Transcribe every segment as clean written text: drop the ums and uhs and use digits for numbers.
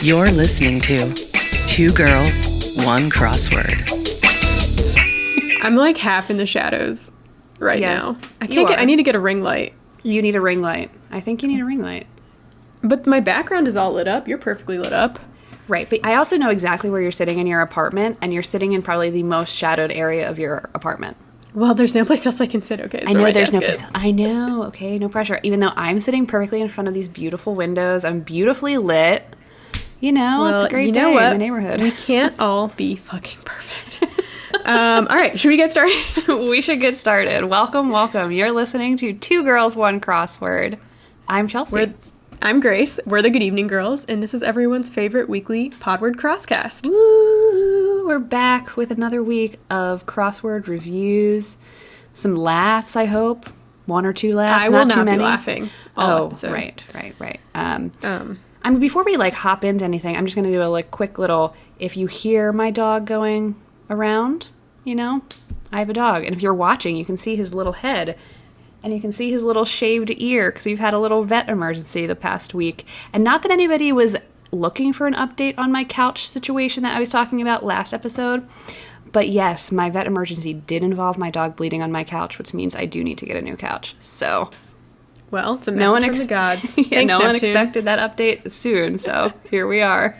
You're listening to Two Girls, One Crossword. I'm like half in the shadows right now. I need to get a ring light. You need a ring light. I think you need a ring light. But my background is all lit up. You're perfectly lit up. Right, but I also know exactly where you're sitting in your apartment, and you're sitting in probably the most shadowed area of your apartment. Well, there's no place else I can sit. Okay, I know there's no place. I know. Okay, no pressure. Even though I'm sitting perfectly in front of these beautiful windows, I'm beautifully lit. You know, well, it's a great day in the neighborhood. We can't all be fucking perfect. All right, should we get started? We should get started. Welcome, welcome. You're listening to Two Girls, One Crossword. I'm Chelsea. I'm Grace. We're the Good Evening Girls, and this is everyone's favorite weekly Podword Crosscast. Woo! We're back with another week of crossword reviews. Some laughs, I hope. One or two laughs, I will not too not many. Be laughing. Right. I mean, before we hop into anything, I'm just going to do a quick little, if you hear my dog going around, I have a dog. And if you're watching, you can see his little head. And you can see his little shaved ear because we've had a little vet emergency the past week. And not that anybody was looking for an update on my couch situation that I was talking about last episode. But yes, my vet emergency did involve my dog bleeding on my couch, which means I do need to get a new couch. So, well, it's a message from the gods. Thanks, no one Neptune. expected that update soon. So here we are.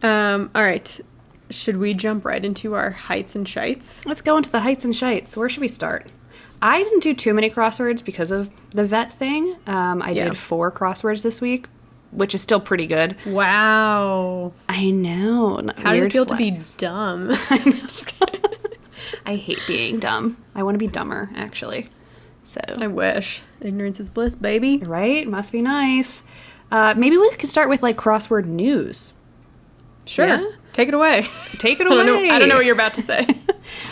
All right. Should we jump right into our heights and shites? Let's go into the heights and shites. Where should we start? I didn't do too many crosswords because of the vet thing. I did 4 crosswords this week, which is still pretty good. Wow. I know. How does it feel to be dumb? I hate being dumb. I want to be dumber, actually. So I wish. Ignorance is bliss, baby. Right? Must be nice. Maybe we could start with crossword news. Sure. Yeah? Take it away. Take it away. I don't know what you're about to say.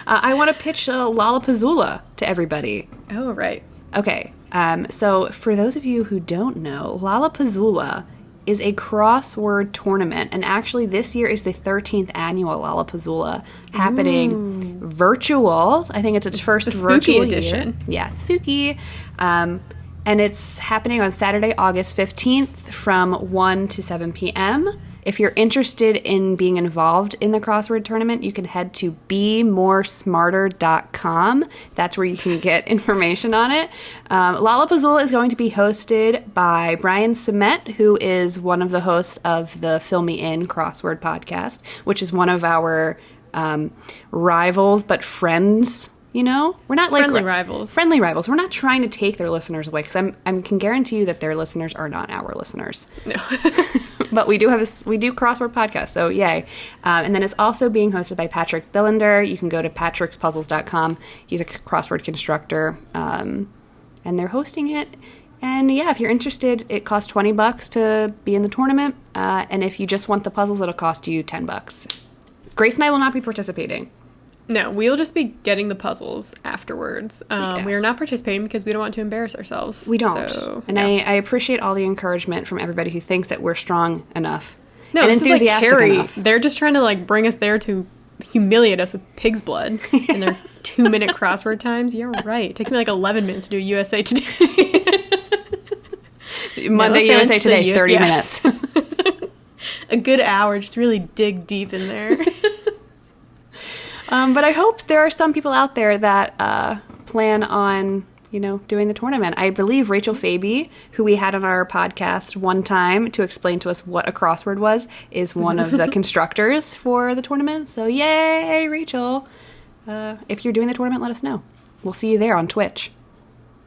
I want to pitch Lollapuzzoola to everybody. Oh, right. Okay. So for those of you who don't know, Lollapuzzoola is a crossword tournament. And actually this year is the 13th annual Lollapuzzoola happening virtual. I think it's its first virtual edition. Yeah, it's spooky. And it's happening on Saturday, August 15th from 1 to 7 p.m. If you're interested in being involved in the crossword tournament, you can head to bemoresmarter.com. That's where you can get information on it. Lollapuzzoola is going to be hosted by Brian Sumet, who is one of the hosts of the Fill Me In crossword podcast, which is one of our rivals but friends. We're not friendly rivals. Friendly rivals. We're not trying to take their listeners away because I can guarantee you that their listeners are not our listeners. No. But we do crossword podcasts, so yay. And then it's also being hosted by Patrick Billender. You can go to patrickspuzzles.com. He's a crossword constructor, and they're hosting it. And yeah, if you're interested, it costs $20 to be in the tournament. And if you just want the puzzles, it'll cost you $10. Grace and I will not be participating. No, we'll just be getting the puzzles afterwards. Yes. We are not participating because we don't want to embarrass ourselves. We don't. And I appreciate all the encouragement from everybody who thinks that we're strong enough. No, and this enthusiastic is like Carrie. enough. They're just trying to bring us there to humiliate us with pig's blood in their 2-minute crossword times. You're right. It takes me 11 minutes to do USA Today. Monday USA Today, 30 minutes. A good hour, just really dig deep in there. But I hope there are some people out there that plan on, doing the tournament. I believe Rachel Faby, who we had on our podcast one time to explain to us what a crossword was, is one of the constructors for the tournament. So yay, Rachel. If you're doing the tournament, let us know. We'll see you there on Twitch.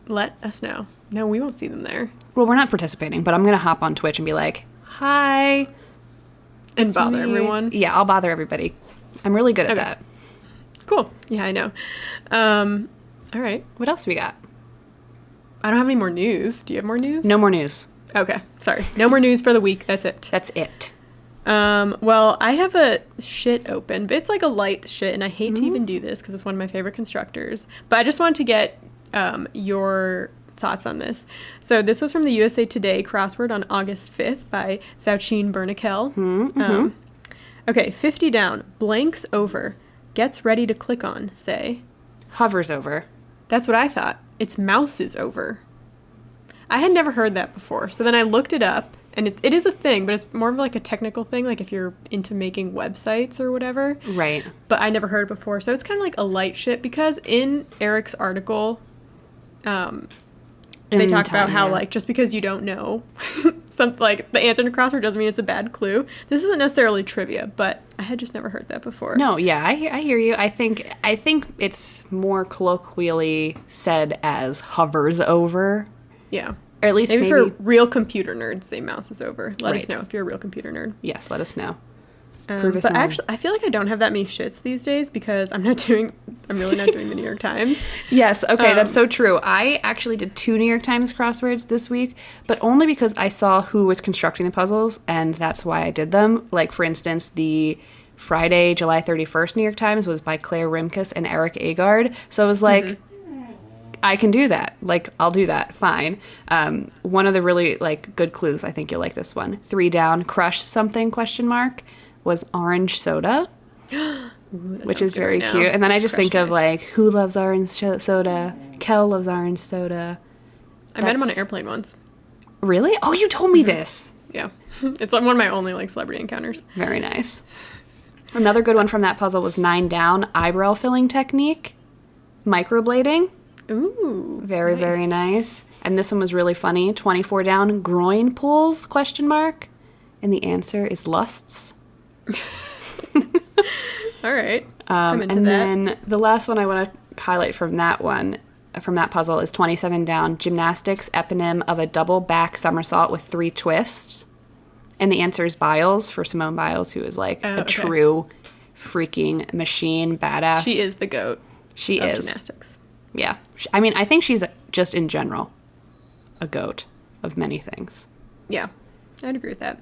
Let us know. No, we won't see them there. Well, we're not participating, but I'm going to hop on Twitch and be like, hi. And bother everyone. Yeah, I'll bother everybody. I'm really good at that. Cool. Yeah, I know. All right. What else we got? I don't have any more news. Do you have more news? No more news. Okay. Sorry. No more news for the week. That's it. That's it. Well, I have a shit open, but it's a light shit, and I hate to even do this because it's one of my favorite constructors. But I just wanted to get your thoughts on this. So this was from the USA Today crossword on August 5th by Zauchin Bernakel. Okay, 50 down. Blanks over. Gets ready to click on, say. Hovers over. That's what I thought. It's mouses over. I had never heard that before. So then I looked it up, And it is a thing, but it's more of like a technical thing, like if you're into making websites or whatever. Right. But I never heard it before. So it's kind of like a light shit because in Eric's article, they talk about how, like, just because you don't know something like the answer to crossword doesn't mean it's a bad clue. This isn't necessarily trivia, but I had just never heard that before. No, yeah, I hear you. I think it's more colloquially said as hovers over. Yeah. Or at least maybe for real computer nerds, say mouses over. Let us Right. know if you're a real computer nerd. Yes, let us know. But actually, I feel like I don't have that many shits these days because I'm really not doing the New York Times. Yes, okay, that's so true. I actually did 2 New York Times crosswords this week, but only because I saw who was constructing the puzzles, and that's why I did them. Like, for instance, the Friday, July 31st New York Times was by Claire Rimkus and Eric Agard, so I was like, I can do that. Like, I'll do that. Fine. One of the really, like, good clues, I think you'll like this one. 3 down, crush something, ? Was orange soda, which is very cute. And then I just think of, like, who loves orange soda? Kel loves orange soda. I met him on an airplane once. Really? Oh, you told me this. Yeah. It's like one of my only, like, celebrity encounters. Very nice. Another good one from that puzzle was 9 down, eyebrow filling technique, microblading. Ooh. Very, very nice. And this one was really funny. 24 down, groin pulls, ? And the answer is lusts. All right. I'm into and that. then the last one I want to highlight from that puzzle is 27 down, gymnastics eponym of a double back somersault with 3 twists. And the answer is Biles, for Simone Biles, who is like a true freaking machine badass. She is the goat. She is. Gymnastics. Yeah. I mean, I think she's just in general a goat of many things. Yeah. I'd agree with that.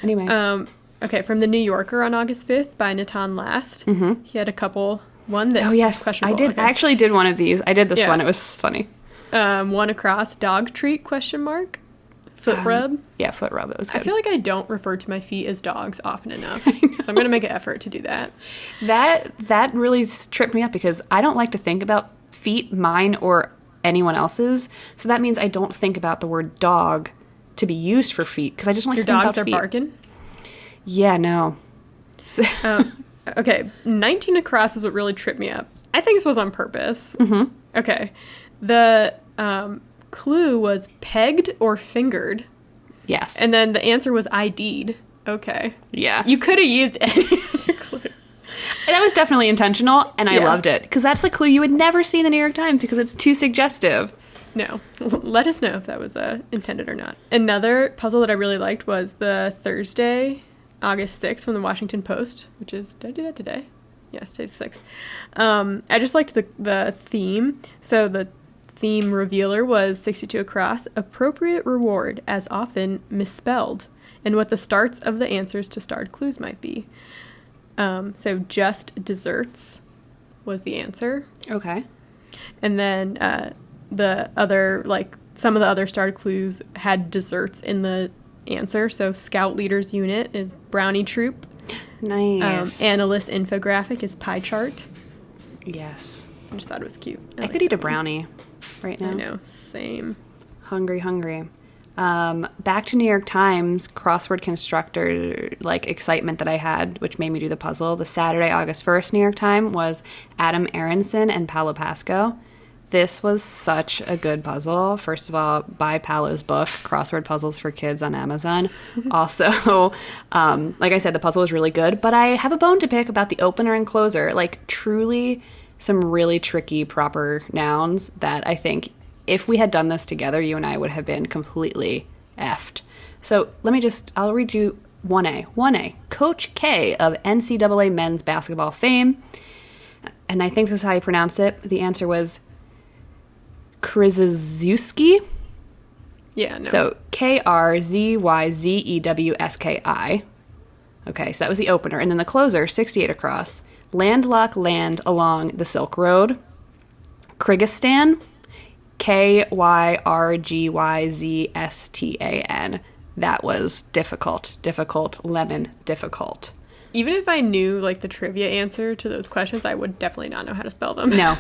Anyway. Okay, from The New Yorker on August 5th by Natan Last. He had a couple. One that oh, yes. questionable. I did. Okay. I actually did one of these. I did this Yeah. one. It was funny. One across, dog treat, ? Foot rub. Yeah, foot rub. It was good. I feel like I don't refer to my feet as dogs often enough. So I'm going to make an effort to do that. That really tripped me up because I don't like to think about feet, mine or anyone else's. So that means I don't think about the word dog to be used for feet because I just don't like Your to think dogs about are feet. barking? Yeah, no. Okay, 19 across is what really tripped me up. I think this was on purpose. Mm-hmm. Okay. The clue was pegged or fingered. Yes. And then the answer was ID'd. Okay. Yeah. You could have used any other clue. That was definitely intentional, and I Yeah. loved it. Because that's the clue you would never see in the New York Times because it's too suggestive. No. Let us know if that was intended or not. Another puzzle that I really liked was the Thursday, August 6th from the Washington Post, which is, did I do that today? Yes, today's 6th. I just liked the theme. So the theme revealer was 62 across, appropriate reward, as often misspelled, and what the starts of the answers to starred clues might be. So just desserts was the answer. Okay. And then the other, like, some of the other starred clues had desserts in the answer. So Scout Leaders Unit is Brownie Troop. Nice. Analyst Infographic is Pie Chart. Yes. I just thought it was cute. I could eat a brownie right now. I know, same. Hungry. Back to New York Times crossword constructor, like, excitement that I had, which made me do the puzzle. The Saturday, August 1st New York Times was Adam Aronson and Paolo Pasco. This was such a good puzzle. First of all, buy Paolo's book, Crossword Puzzles for Kids on Amazon. Also, like I said, the puzzle was really good, but I have a bone to pick about the opener and closer. Like, truly some really tricky proper nouns that I think if we had done this together, you and I would have been completely effed. So I'll read you 1A. 1A, Coach K of NCAA men's basketball fame. And I think this is how you pronounce it. The answer was Krzyzewski. Yeah, no. So Krzywzewski. Okay, so that was the opener. And then the closer, 68 across. Landlocked land along the Silk Road. Kyrgyzstan. Kyrgyzstan. That was difficult. Lemon, difficult. even if I knew like the trivia answer to those questions, I would definitely not know how to spell them. No,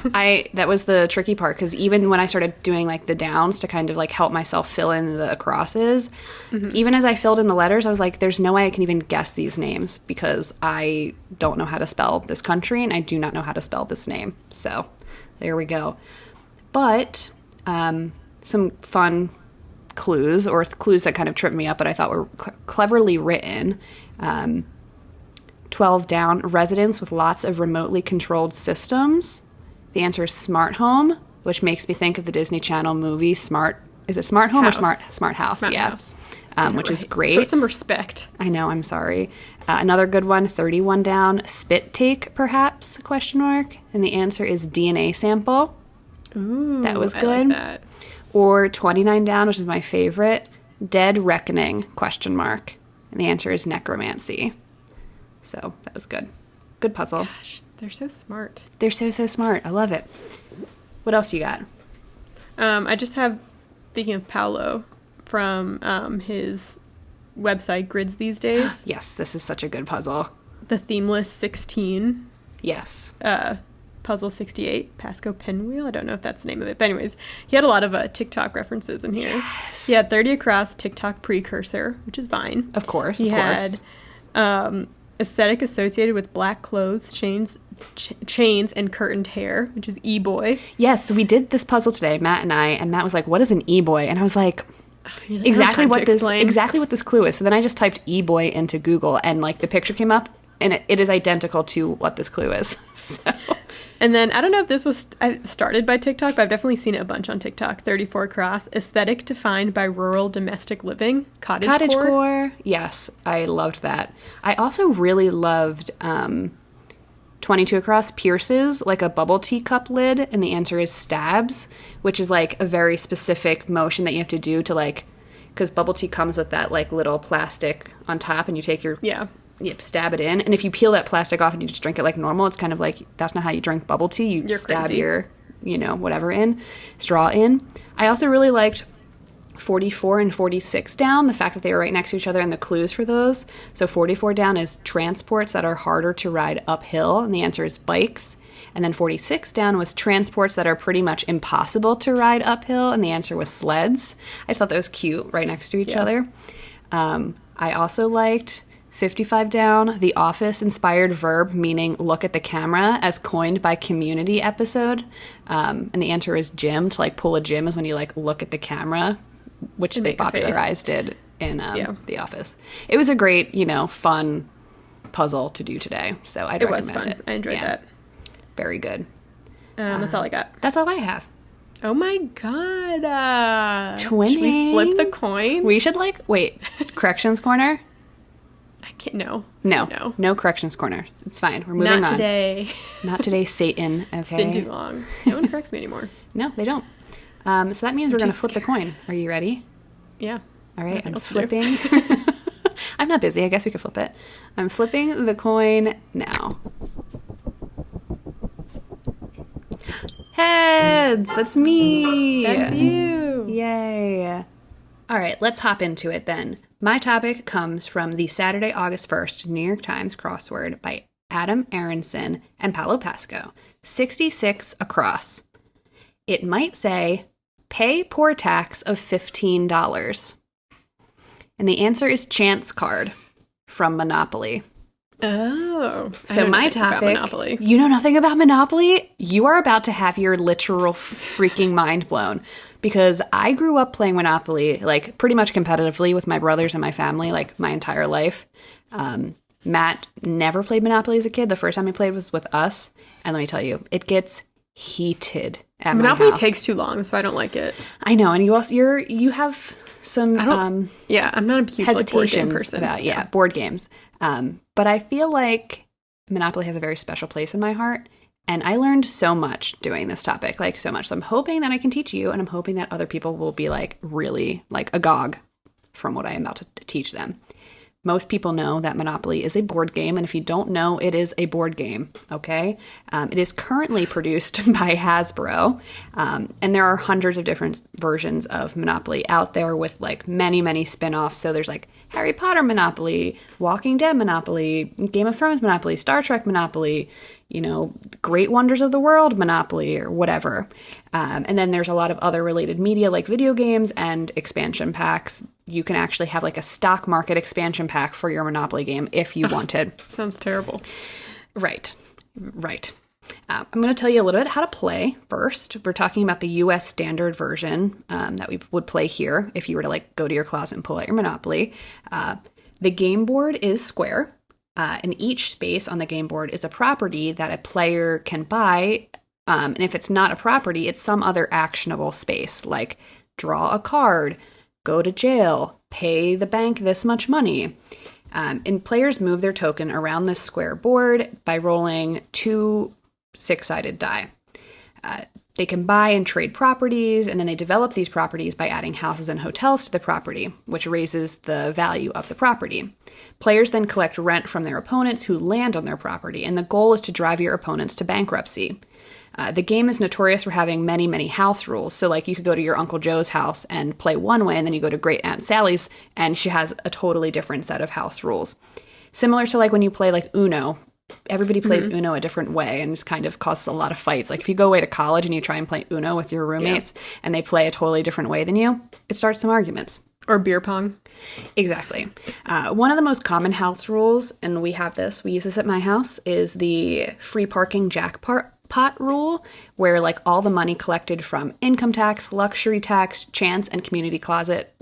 that was the tricky part, because even when I started doing like the downs to kind of like help myself fill in the crosses, even as I filled in the letters, I was like, there's no way I can even guess these names because I don't know how to spell this country and I do not know how to spell this name. So there we go. But some fun clues, or clues that kind of tripped me up, but I thought were cleverly written. 12 down, residents with lots of remotely controlled systems. The answer is smart home, which makes me think of the Disney Channel movie Smart. Is it Smart Home House. or Smart House? Smart yeah. House. Which is Put great. some respect. I know, I'm sorry. Another good one, 31 down, spit take, perhaps, question mark. And the answer is DNA sample. Ooh, That was I good. like that. Or 29 down, which is my favorite, dead reckoning, question mark. And the answer is necromancy. So that was good. Good puzzle. Gosh, they're so smart. They're so smart. I love it. What else you got? I just have, speaking of Paolo, from his website, Grids These Days, Yes, this is such a good puzzle. the Themeless 16, Yes. Puzzle 68, Pasco Pinwheel. I don't know if that's the name of it. But anyways, he had a lot of TikTok references in here. Yes. He had 30 across TikTok precursor, which is Vine. Of course, He of course. had aesthetic associated with black clothes, chains, and curtained hair, which is E-boy. Yes, so we did this puzzle today, Matt and I, and Matt was like, what is an e-boy? And I was like, You're like, exactly "I don't have time to exactly explain." what this clue is. So then I just typed e-boy into Google, and like the picture came up, and it is identical to what this clue is. So And then I don't know if this was started by TikTok, but I've definitely seen it a bunch on TikTok. 34 across, aesthetic defined by rural domestic living, cottage core. Yes, I loved that. I also really loved 22 across, pierces, like a bubble tea cup lid, and the answer is stabs, which is like a very specific motion that you have to do to like, because bubble tea comes with that like little plastic on top, and you take your stab it in, and if you peel that plastic off and you just drink it like normal, it's kind of like, that's not how you drink bubble tea. You're stab crazy. your, whatever in, straw in. I also really liked 44 and 46 down, the fact that they were right next to each other and the clues for those. So 44 down is transports that are harder to ride uphill, and the answer is bikes. And then 46 down was transports that are pretty much impossible to ride uphill, and the answer was sleds. I just thought that was cute, right next to each other. I also liked 55 down, the Office-inspired verb meaning look at the camera, as coined by Community episode. And the answer is gym. To like pull a gym is when you like look at the camera, which they popularized it in The Office. It was a great, fun puzzle to do today. So I'd recommend it. It was fun. I enjoyed that. Very good. That's all I got. That's all I have. Oh my god. Twinning. Should we flip the coin? We should wait, corrections corner? I can't, no. No corrections corner. It's fine. We're moving on. Not today. Not today, Satan. Okay. It's been too long. No one corrects me anymore. No, they don't. So that means we're going to flip the coin. Are you ready? Yeah. All right, I'm flipping. I'm not busy. I guess we could flip it. I'm flipping the coin now. Heads! That's me! That's you! Yay! All right, let's hop into it then. My topic comes from the Saturday, August 1st New York Times crossword by Adam Aronson and Paolo Pasco. 66 across. It might say, pay poor tax of $15. And the answer is chance card from Monopoly. Oh. So my topic, Monopoly. You know nothing about Monopoly? You are about to have your literal freaking mind blown. Because I grew up playing Monopoly, like, pretty much competitively with my brothers and my family, like, my entire life. Matt never played Monopoly as a kid. The first time he played was with us. And let me tell you, it gets heated at my Monopoly house. takes too long, so I don't like it. I know, and you have some I'm not a huge hesitations board game person. about board games. But I feel like Monopoly has a very special place in my heart. And I learned so much doing this topic, like so much. So I'm hoping that I can teach you, and I'm hoping that other people will be like really like agog from what I am about to teach them. Most people know that Monopoly is a board game, and if you don't know, it is a board game, okay? It is currently produced by Hasbro, and there are hundreds of different versions of Monopoly out there with like many, many spin-offs. So there's like Harry Potter Monopoly, Walking Dead Monopoly, Game of Thrones Monopoly, Star Trek Monopoly, you know, Great Wonders of the World Monopoly, or whatever. And then there's a lot of other related media like video games and expansion packs. You can actually have like a stock market expansion pack for your Monopoly game if you wanted. Sounds terrible. Right. I'm going to tell you a little bit how to play first. We're talking about the US standard version that we would play here if you were to like go to your closet and pull out your Monopoly. The game board is square, and each space on the game board is a property that a player can buy. And if it's not a property, it's some other actionable space, like draw a card, go to jail, pay the bank this much money. And players move their token around this square board by rolling 2 6-sided die. They can buy and trade properties, and then they develop these properties by adding houses and hotels to the property, which raises the value of the property. Players then collect rent from their opponents who land on their property, and the goal is to drive your opponents to bankruptcy. The game is notorious for having many, many house rules. So, like, you could go to your Uncle Joe's house and play one way, and then you go to Great Aunt Sally's, and she has a totally different set of house rules. Similar to, like, when you play, like, Uno. Everybody plays Uno a different way, and it kind of causes a lot of fights. Like, if you go away to college and you try and play Uno with your roommates, and they play a totally different way than you, it starts some arguments. Or beer pong. Exactly. One of the most common house rules, and we use this at my house, is the free parking jackpot rule, where like all the money collected from income tax, luxury tax, chance, and community closet,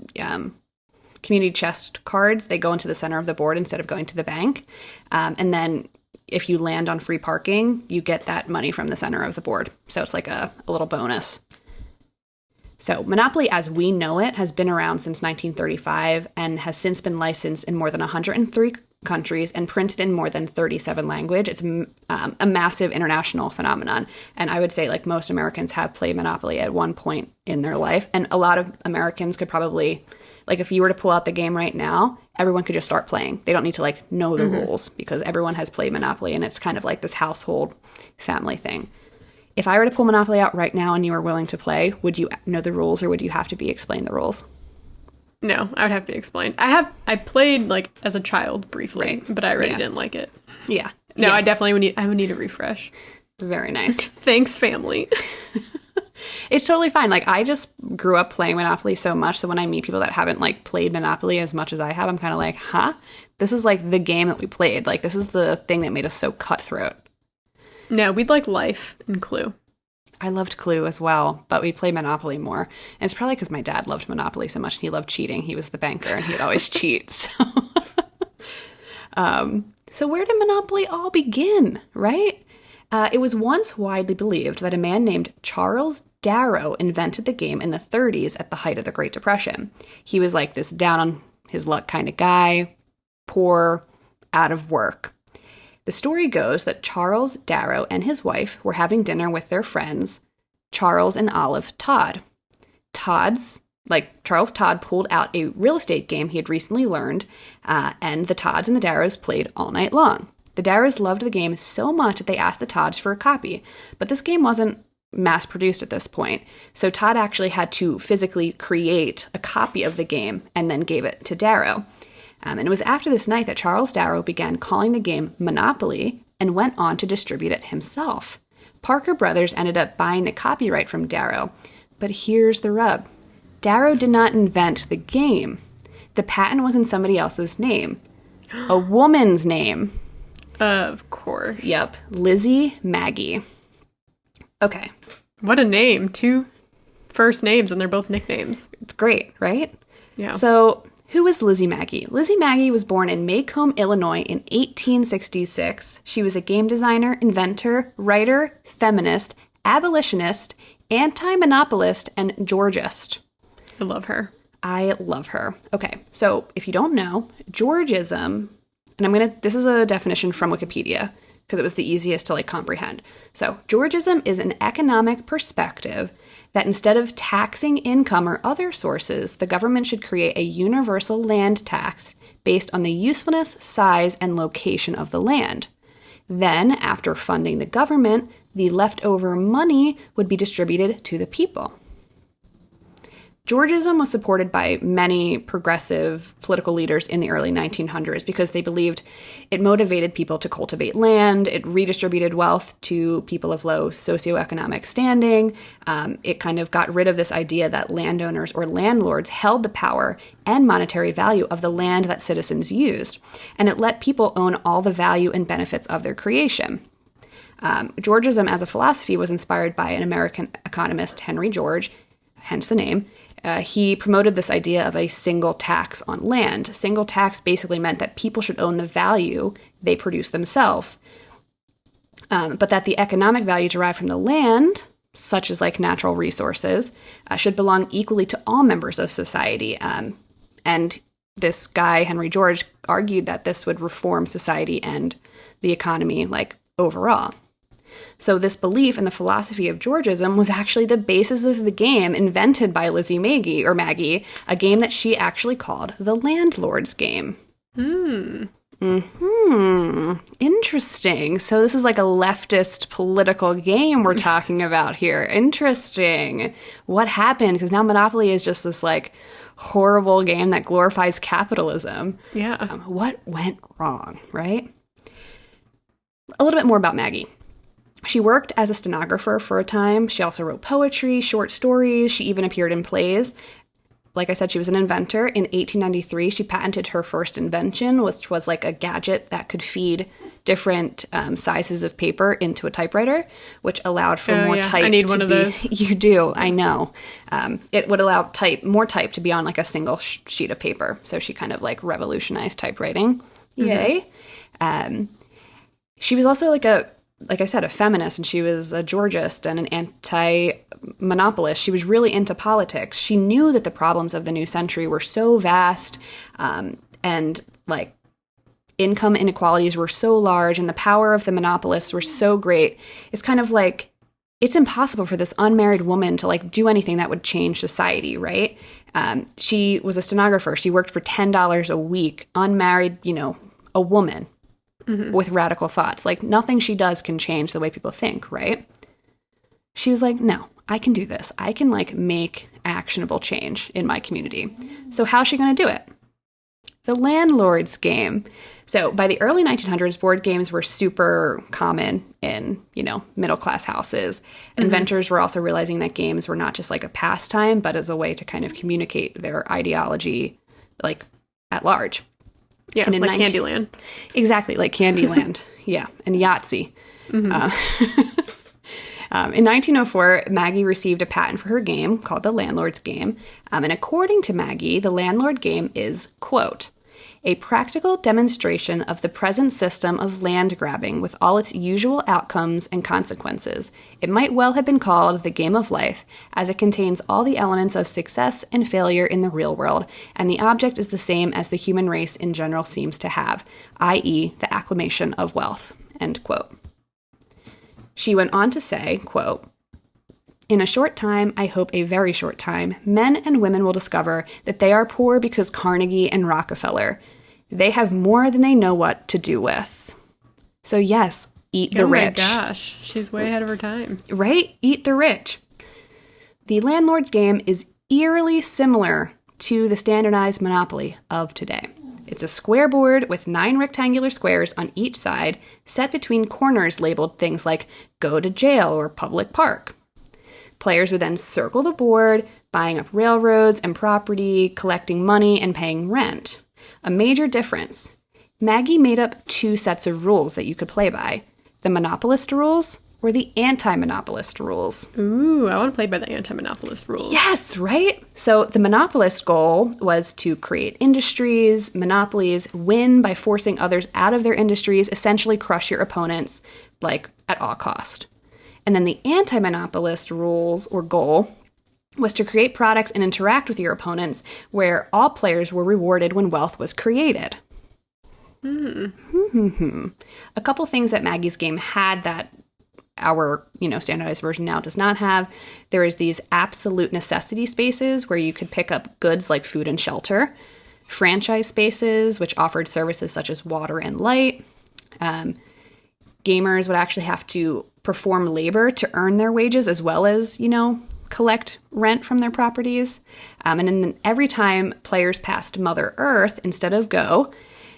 community chest cards, they go into the center of the board instead of going to the bank. And then if you land on free parking, you get that money from the center of the board. So it's like a little bonus. So Monopoly as we know it has been around since 1935 and has since been licensed in more than 103 countries and printed in more than 37 languages. It's a massive international phenomenon. And I would say like most Americans have played Monopoly at one point in their life. And a lot of Americans could probably, like if you were to pull out the game right now, everyone could just start playing. They don't need to like know the rules because everyone has played Monopoly and it's kind of like this household family thing. If I were to pull Monopoly out right now and you were willing to play, would you know the rules or would you have to be explained the rules? No, I would have to explain. I played like as a child briefly, but I really didn't like it. Yeah. No, I definitely would need a refresh. Very nice. Thanks, family. It's totally fine. Like I just grew up playing Monopoly so much, so when I meet people that haven't like played Monopoly as much as I have, I'm kind of like, huh? This is like the game that we played. Like this is the thing that made us so cutthroat. No, we'd like Life and Clue. I loved Clue as well, but we played Monopoly more. And it's probably because my dad loved Monopoly so much and he loved cheating. He was the banker and he'd always cheat. So where did Monopoly all begin, right? It was once widely believed that a man named Charles Darrow invented the game in the 30s at the height of the Great Depression. He was like this down on his luck kind of guy, poor, out of work. The story goes that Charles Darrow and his wife were having dinner with their friends, Charles and Olive Todd. Charles Todd pulled out a real estate game he had recently learned, and the Todds and the Darrows played all night long. The Darrows loved the game so much that they asked the Todds for a copy, but this game wasn't mass-produced at this point, so Todd actually had to physically create a copy of the game and then gave it to Darrow. And it was after this night that Charles Darrow began calling the game Monopoly and went on to distribute it himself. Parker Brothers ended up buying the copyright from Darrow. But here's the rub. Darrow did not invent the game. The patent was in somebody else's name. A woman's name. Of course. Yep. Lizzie Maggie. Okay. What a name. 2 first names and they're both nicknames. It's great, right? Yeah. So who is Lizzie Maggie? Lizzie Maggie was born in Macomb, Illinois in 1866. She was a game designer, inventor, writer, feminist, abolitionist, anti-monopolist, and Georgist. I love her. I love her. Okay, so if you don't know, Georgism, and this is a definition from Wikipedia. because it was the easiest to like comprehend. So Georgism is an economic perspective that instead of taxing income or other sources, the government should create a universal land tax based on the usefulness, size, and location of the land. Then, after funding the government, the leftover money would be distributed to the people. Georgism was supported by many progressive political leaders in the early 1900s because they believed it motivated people to cultivate land, it redistributed wealth to people of low socioeconomic standing, it kind of got rid of this idea that landowners or landlords held the power and monetary value of the land that citizens used, and it let people own all the value and benefits of their creation. Georgism as a philosophy was inspired by an American economist, Henry George, hence the name. He promoted this idea of a single tax on land. Single tax basically meant that people should own the value they produce themselves, but that the economic value derived from the land, such as like natural resources, should belong equally to all members of society. And this guy, Henry George, argued that this would reform society and the economy like overall. So this belief in the philosophy of Georgism was actually the basis of the game invented by Lizzie Maggie, a game that she actually called the Landlord's Game. Interesting. So this is like a leftist political game we're talking about here. Interesting. What happened? Because now Monopoly is just this like horrible game that glorifies capitalism. Yeah. What went wrong, right? A little bit more about Maggie. She worked as a stenographer for a time. She also wrote poetry, short stories. She even appeared in plays. Like I said, she was an inventor. In 1893, she patented her first invention, which was like a gadget that could feed different sizes of paper into a typewriter, which allowed for more type. I need one of those. You do, I know. It would allow more type to be on like a single sheet of paper. So she kind of like revolutionized typewriting. Yay. She was also like I said, a feminist, and she was a Georgist and an anti-monopolist. She was really into politics. She knew that the problems of the new century were so vast, and like income inequalities were so large, and the power of the monopolists were so great. It's kind of like, it's impossible for this unmarried woman to like do anything that would change society, right? She was a stenographer. She worked for $10 a week, unmarried, a woman. With radical thoughts. Like, nothing she does can change the way people think, right? She was like, no, I can do this. I can, like, make actionable change in my community. So how's she going to do it? The Landlord's Game. So by the early 1900s, board games were super common in, middle-class houses. Inventors were also realizing that games were not just, like, a pastime, but as a way to kind of communicate their ideology, like, at large. Yeah, and like Candyland. Exactly, like Candyland. Yeah, and Yahtzee. In 1904, Maggie received a patent for her game called the Landlord's Game. And according to Maggie, the Landlord Game is, quote, a practical demonstration of the present system of land grabbing with all its usual outcomes and consequences. It might well have been called the game of life, as it contains all the elements of success and failure in the real world, and the object is the same as the human race in general seems to have, i.e., the acclamation of wealth, end quote. She went on to say, quote, in a short time, I hope a very short time, men and women will discover that they are poor because Carnegie and Rockefeller, they have more than they know what to do with. So yes, eat the rich. Oh my gosh, she's way ahead of her time. Right? Eat the rich. The Landlord's Game is eerily similar to the standardized Monopoly of today. It's a square board with 9 rectangular squares on each side, set between corners labeled things like go to jail or public park. Players would then circle the board, buying up railroads and property, collecting money, and paying rent. A major difference. Maggie made up 2 sets of rules that you could play by. The monopolist rules or the anti-monopolist rules. Ooh, I want to play by the anti-monopolist rules. Yes, right? So the monopolist goal was to create industries, monopolies, win by forcing others out of their industries, essentially crush your opponents, like, at all cost. And then the anti-monopolist rules or goal was to create products and interact with your opponents where all players were rewarded when wealth was created. A couple things that Maggie's game had that our, standardized version now does not have. There is these absolute necessity spaces where you could pick up goods like food and shelter. Franchise spaces, which offered services such as water and light. Gamers would actually have to perform labor to earn their wages as well as, collect rent from their properties. And then every time players passed Mother Earth instead of Go,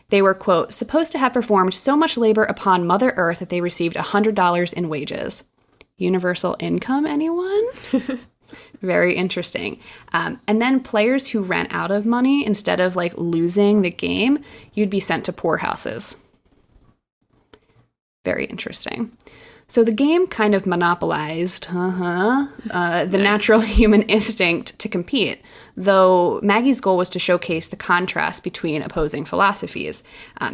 they were, quote, supposed to have performed so much labor upon Mother Earth that they received $100 in wages. Universal income, anyone? Very interesting. And then players who ran out of money, instead of losing the game, you'd be sent to poorhouses. Very interesting. So the game kind of monopolized the natural human instinct to compete, though Maggie's goal was to showcase the contrast between opposing philosophies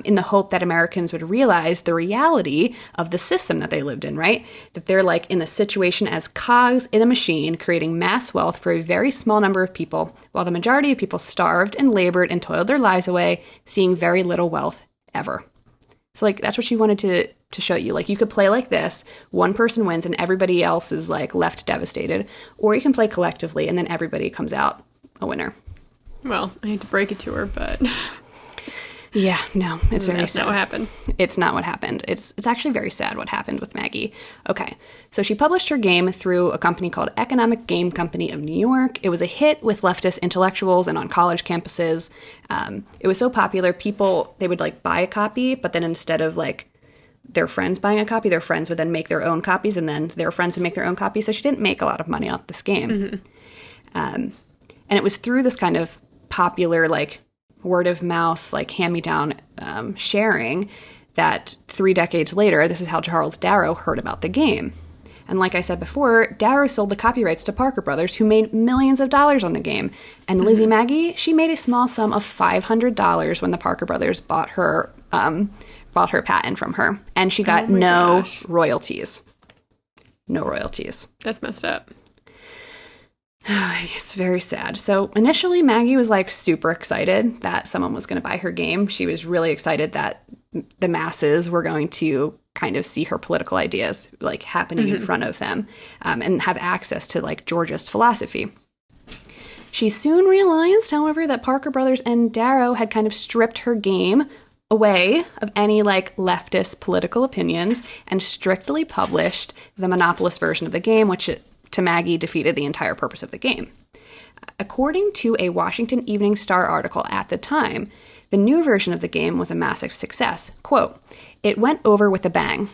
in the hope that Americans would realize the reality of the system that they lived in, right? That they're in a situation as cogs in a machine, creating mass wealth for a very small number of people, while the majority of people starved and labored and toiled their lives away, seeing very little wealth ever. So that's what she wanted to show you. You could play like this, one person wins and everybody else is left devastated, or you can play collectively and then everybody comes out a winner. Well, I hate to break it to her, but yeah, no, it's very sad. That's not what happened. It's not what happened. It's actually very sad what happened with Maggie. Okay, so she published her game through a company called Economic Game Company of New York. It was a hit with leftist intellectuals and on college campuses. It was so popular, they would buy a copy, but then instead of their friends buying a copy, their friends would then make their own copies, and then their friends would make their own copies. So she didn't make a lot of money off this game. Mm-hmm. And it was through this kind of popular, word of mouth, hand-me-down sharing that 3 decades later, this is how Charles Darrow heard about the game. And like I said before, Darrow sold the copyrights to Parker Brothers, who made millions of dollars on the game. And Lizzie Maggie, she made a small sum of $500 when the Parker Brothers bought her patent from her. And she got royalties. No royalties. That's messed up. It's very sad. So initially, Maggie was super excited that someone was going to buy her game. She was really excited that the masses were going to kind of see her political ideas happening in front of them and have access to Georgist philosophy. She soon realized, however, that Parker Brothers and Darrow had kind of stripped her game away of any leftist political opinions and strictly published the monopolist version of the game, which to Maggie defeated the entire purpose of the game. According to a Washington Evening Star article at the time, the new version of the game was a massive success. Quote, it went over with a bang,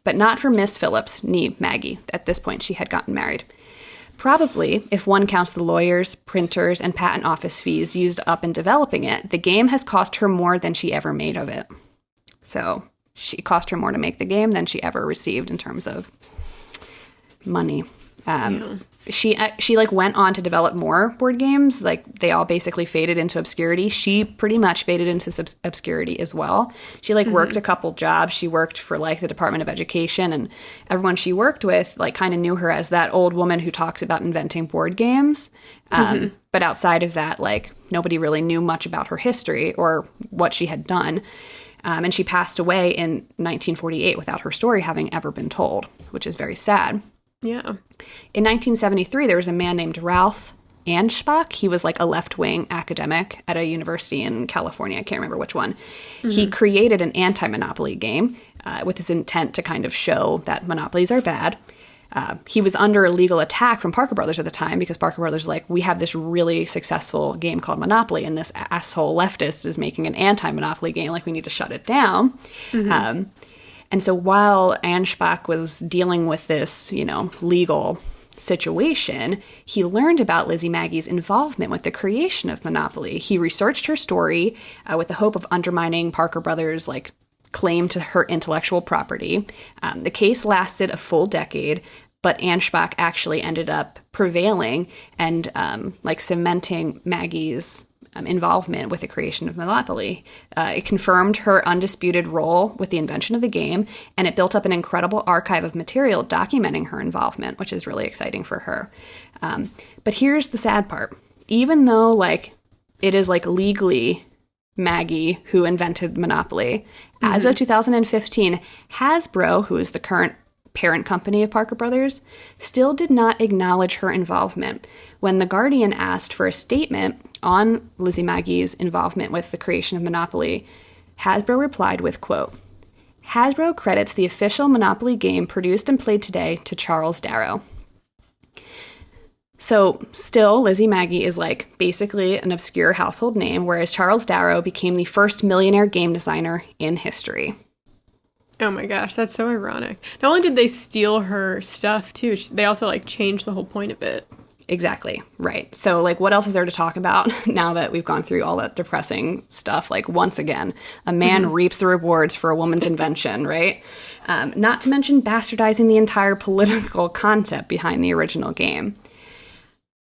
but not for Miss Phillips, nee Maggie. At this point, she had gotten married. Probably, if one counts the lawyers, printers, and patent office fees used up in developing it, the game has cost her more than she ever made of it. So, it cost her more to make the game than she ever received in terms of money. She went on to develop more board games. They all basically faded into obscurity. She pretty much faded into obscurity as well. She worked a couple jobs. She worked for the Department of Education, and everyone she worked with kind of knew her as that old woman who talks about inventing board games. But outside of that, nobody really knew much about her history or what she had done. And she passed away in 1948 without her story having ever been told, which is very sad. Yeah. In 1973, there was a man named Ralph Anspach. He was a left-wing academic at a university in California. I can't remember which one. Mm-hmm. He created an anti-monopoly game with his intent to kind of show that monopolies are bad. He was under a legal attack from Parker Brothers at the time because Parker Brothers was we have this really successful game called Monopoly, and this asshole leftist is making an anti-monopoly game. We need to shut it down. Mm-hmm. And so while Anspach was dealing with this, legal situation, he learned about Lizzie Maggie's involvement with the creation of Monopoly. He researched her story with the hope of undermining Parker Brothers' claim to her intellectual property. The case lasted a full decade, but Anspach actually ended up prevailing and cementing Maggie's involvement with the creation of Monopoly. It confirmed her undisputed role with the invention of the game, and it built up an incredible archive of material documenting her involvement, which is really exciting for her. But here's the sad part. Even though, it is, legally Maggie, who invented Monopoly. As of 2015, Hasbro, who is the current parent company of Parker Brothers, still did not acknowledge her involvement. When The Guardian asked for a statement on Lizzie Maggie's involvement with the creation of Monopoly, Hasbro replied with, quote, Hasbro credits the official Monopoly game produced and played today to Charles Darrow. So still, Lizzie Magie is like basically an obscure household name, whereas Charles Darrow became the first millionaire game designer in history. Oh my gosh, that's so ironic. Not only did they steal her stuff too, they also like changed the whole point of it. Exactly, right. So like what else is there to talk about now that we've gone through all that depressing stuff? Like once again, a man reaps the rewards for a woman's invention, right? Not to mention bastardizing the entire political concept behind the original game.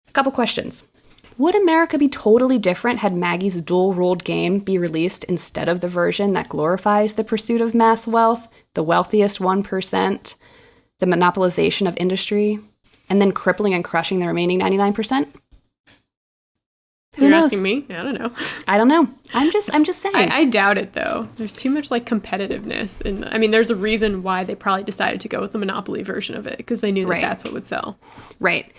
A couple questions. Would America be totally different had Maggie's dual-ruled game be released instead of the version that glorifies the pursuit of mass wealth, the wealthiest 1%, the monopolization of industry, and then crippling and crushing the remaining 99%? You're asking me? I don't know. I don't know. I'm just saying. I doubt it, though. There's too much like competitiveness. I mean, there's a reason why they probably decided to go with the Monopoly version of it, because they knew that that's what would sell. Right.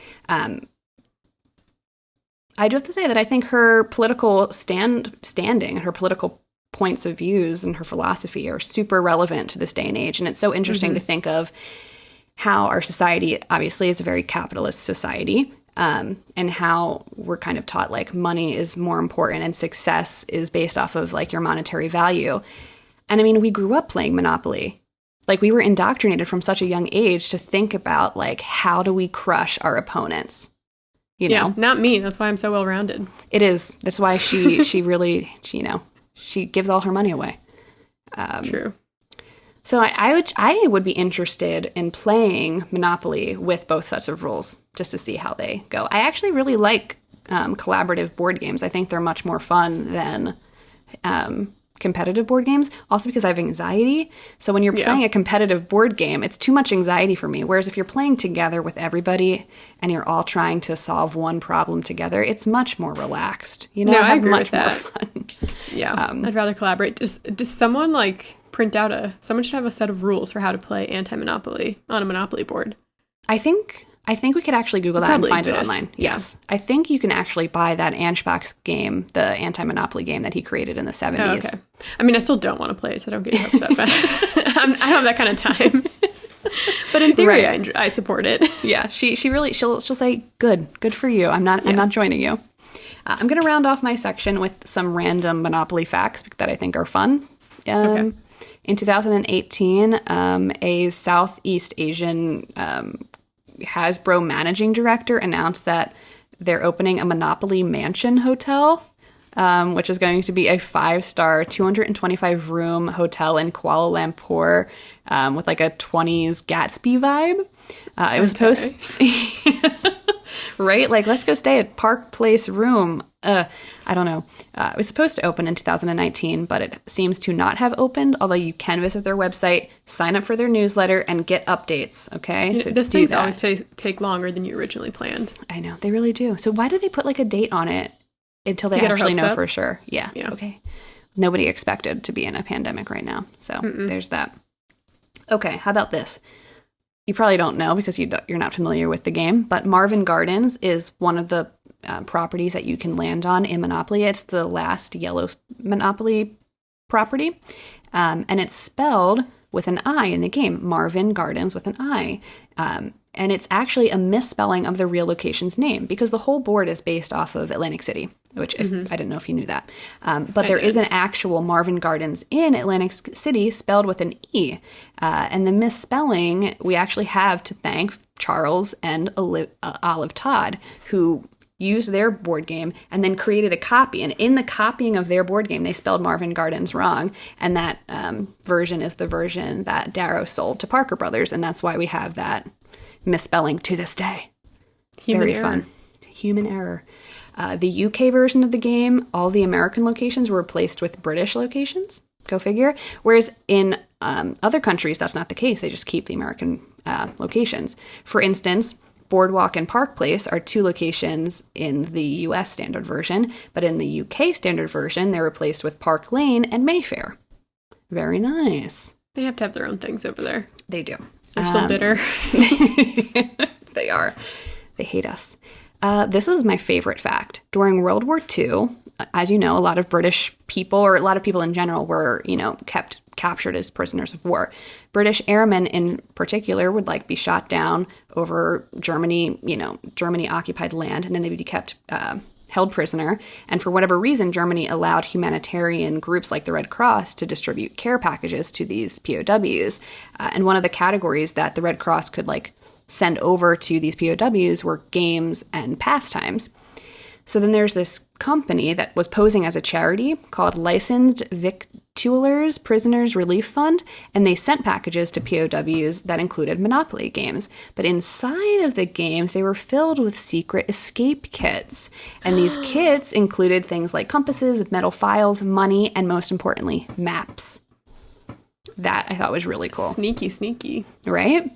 I do have to say that I think her political standing, her political points of views and her philosophy are super relevant to this day and age. And it's so interesting to think of how our society obviously is a very capitalist society, and how we're kind of taught like money is more important and success is based off of like your monetary value. And I mean, we grew up playing Monopoly. Like we were indoctrinated from such a young age to think about like, how do we crush our opponents? You know? Not me. That's why I'm so well-rounded. It is. That's why she really, she gives all her money away. True. So I would be interested in playing Monopoly with both sets of rules just to see how they go. I actually really like collaborative board games. I think they're much more fun than competitive board games, also because I have anxiety. So when you're playing a competitive board game, it's too much anxiety for me. Whereas if you're playing together with everybody and you're all trying to solve one problem together, it's much more relaxed. You know, no, I agree much with that. more fun. Yeah, I'd rather collaborate. Does someone like print out someone should have a set of rules for how to play anti-Monopoly on a Monopoly board. I think we could actually Google that and find it online. Yeah. Yes. I think you can actually buy that Anschbach's game, the anti-Monopoly game that he created in the 70s. Oh, okay. I mean, I still don't want to play, so don't get your hopes up. I don't have that kind of time. But in theory, I support it. Yeah, she'll say, good for you. I'm not joining you. I'm going to round off my section with some random Monopoly facts that I think are fun. Okay. In 2018, a Southeast Asian Hasbro managing director announced that they're opening a Monopoly Mansion hotel, which is going to be a 5-star, 225-room hotel in Kuala Lumpur with like a 20s Gatsby vibe. It was supposed... Right? Like, let's go stay at Park Place Room. I don't know. It was supposed to open in 2019, but it seems to not have opened, although you can visit their website, sign up for their newsletter, and get updates, okay? So this things always take longer than you originally planned. I know. They really do. So why do they put, like, a date on it until they actually know for sure? Yeah. Okay. Nobody expected to be in a pandemic right now. So there's that. Okay, how about this? You probably don't know because you're not familiar with the game, but Marvin Gardens is one of the properties that you can land on in Monopoly. It's the last yellow Monopoly property, and it's spelled with an I in the game, Marvin Gardens with an I. And it's actually a misspelling of the real location's name because the whole board is based off of Atlantic City, which I didn't know if you knew that. But there is an actual Marvin Gardens in Atlantic City spelled with an E. And the misspelling, we actually have to thank Charles and Olive Todd, who used their board game and then created a copy. And in the copying of their board game, they spelled Marvin Gardens wrong. And that version is the version that Darrow sold to Parker Brothers. And that's why we have that misspelling to this day. Very fun. Human error. The UK version of the game, all the American locations were replaced with British locations. Go figure. Whereas in other countries, that's not the case. They just keep the American locations. For instance, Boardwalk and Park Place are 2 locations in the US standard version, but in the UK standard version, they're replaced with Park Lane and Mayfair. Very nice. They have to have their own things over there. They do. They're still bitter. They are. They hate us. This is my favorite fact. During World War II, as you know, a lot of British people, or a lot of people in general, were, captured as prisoners of war. British airmen in particular would be shot down over Germany, Germany occupied land, and then they would be kept held prisoner. And for whatever reason, Germany allowed humanitarian groups like the Red Cross to distribute care packages to these POWs. And one of the categories that the Red Cross could send over to these POWs were games and pastimes. So then there's this company that was posing as a charity called Licensed Victualers Prisoners Relief Fund, and they sent packages to POWs that included Monopoly games. But inside of the games, they were filled with secret escape kits. And these kits included things like compasses, metal files, money, and most importantly, maps. That I thought was really cool. Sneaky, sneaky. Right?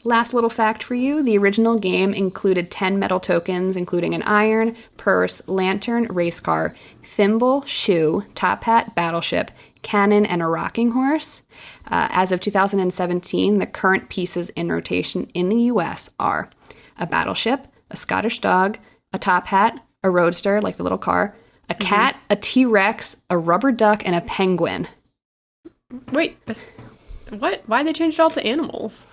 Last little fact for you, the original game included 10 metal tokens, including an iron, purse, lantern, race car, thimble, shoe, top hat, battleship, cannon, and a rocking horse. As of 2017, the current pieces in rotation in the US are a battleship, a Scottish dog, a top hat, a roadster, like the little car, a cat, a T-Rex, a rubber duck, and a penguin. Wait, what? Why'd they change it all to animals?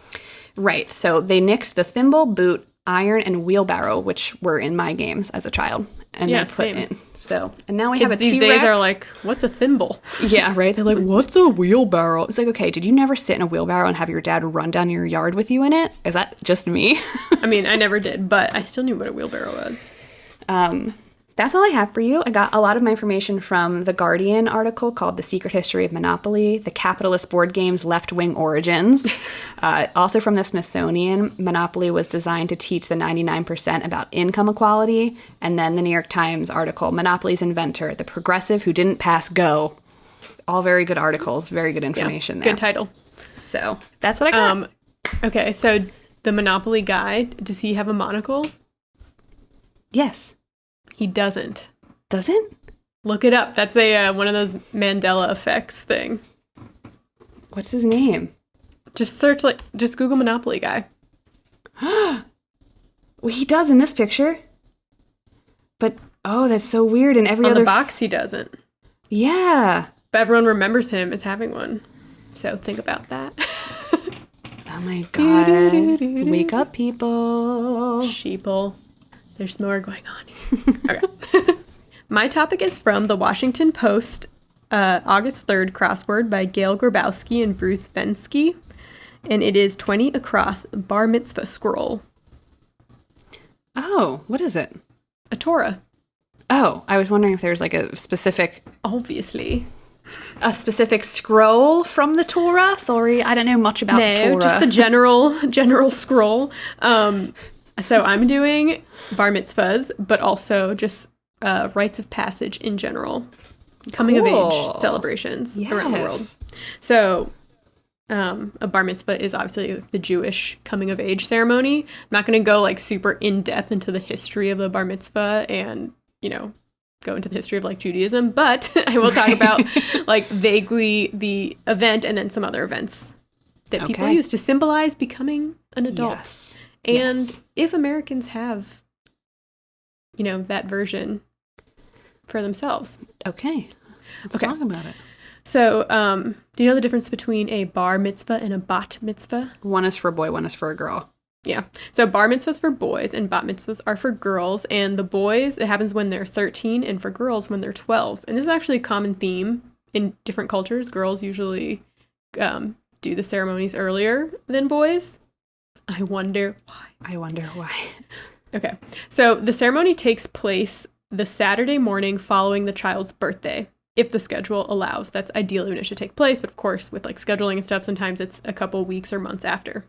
Right. So they nixed the thimble, boot, iron, and wheelbarrow, which were in my games as a child. And Yeah, they put same. in. So, and now we Kids have a these T-Rex. days are like, what's a thimble? Yeah, right? They're like, what's a wheelbarrow? It's like, okay, did you never sit in a wheelbarrow and have your dad run down your yard with you in it? Is that just me? I mean, I never did, but I still knew what a wheelbarrow was. That's all I have for you. I got a lot of my information from the Guardian article called The Secret History of Monopoly, the Capitalist Board Game's Left-Wing Origins. Also from the Smithsonian, Monopoly was designed to teach the 99% about income equality. And then the New York Times article, Monopoly's Inventor, the Progressive Who Didn't Pass Go. All very good articles, very good information there. Good title. So that's what I got. Okay, so the Monopoly guy, does he have a monocle? Yes. He doesn't. Doesn't? Look it up. That's a one of those Mandela effects thing. What's his name? Just Google Monopoly guy. Well, he does in this picture. But, oh, that's so weird. In every On other the box, he doesn't. Yeah. But everyone remembers him as having one. So think about that. Oh my god. Wake up, people. Sheeple. There's more going on. Okay. My topic is from the Washington Post, August 3rd crossword by Gail Grabowski and Bruce Bensky. And it is 20 across bar mitzvah scroll. Oh, what is it? A Torah. Oh, I was wondering if there's a specific... Obviously. A specific scroll from the Torah? Sorry, I don't know much about the Torah. No, just the general scroll. So I'm doing bar mitzvahs, but also just rites of passage in general. Coming of age celebrations around the world. So a bar mitzvah is obviously the Jewish coming of age ceremony. I'm not going to go super in depth into the history of the bar mitzvah and, go into the history of Judaism, but I will talk about vaguely the event and then some other events that people use to symbolize becoming an adult. Yes. And if Americans have, that version for themselves. Okay. Let's talk about it. So, do you know the difference between a bar mitzvah and a bat mitzvah? One is for a boy, one is for a girl. Yeah. So bar mitzvahs for boys and bat mitzvahs are for girls. And the boys, it happens when they're 13, and for girls when they're 12. And this is actually a common theme in different cultures. Girls usually do the ceremonies earlier than boys. I wonder why. Okay. So the ceremony takes place the Saturday morning following the child's birthday, if the schedule allows. That's ideally when it should take place. But of course, with scheduling and stuff, sometimes it's a couple weeks or months after.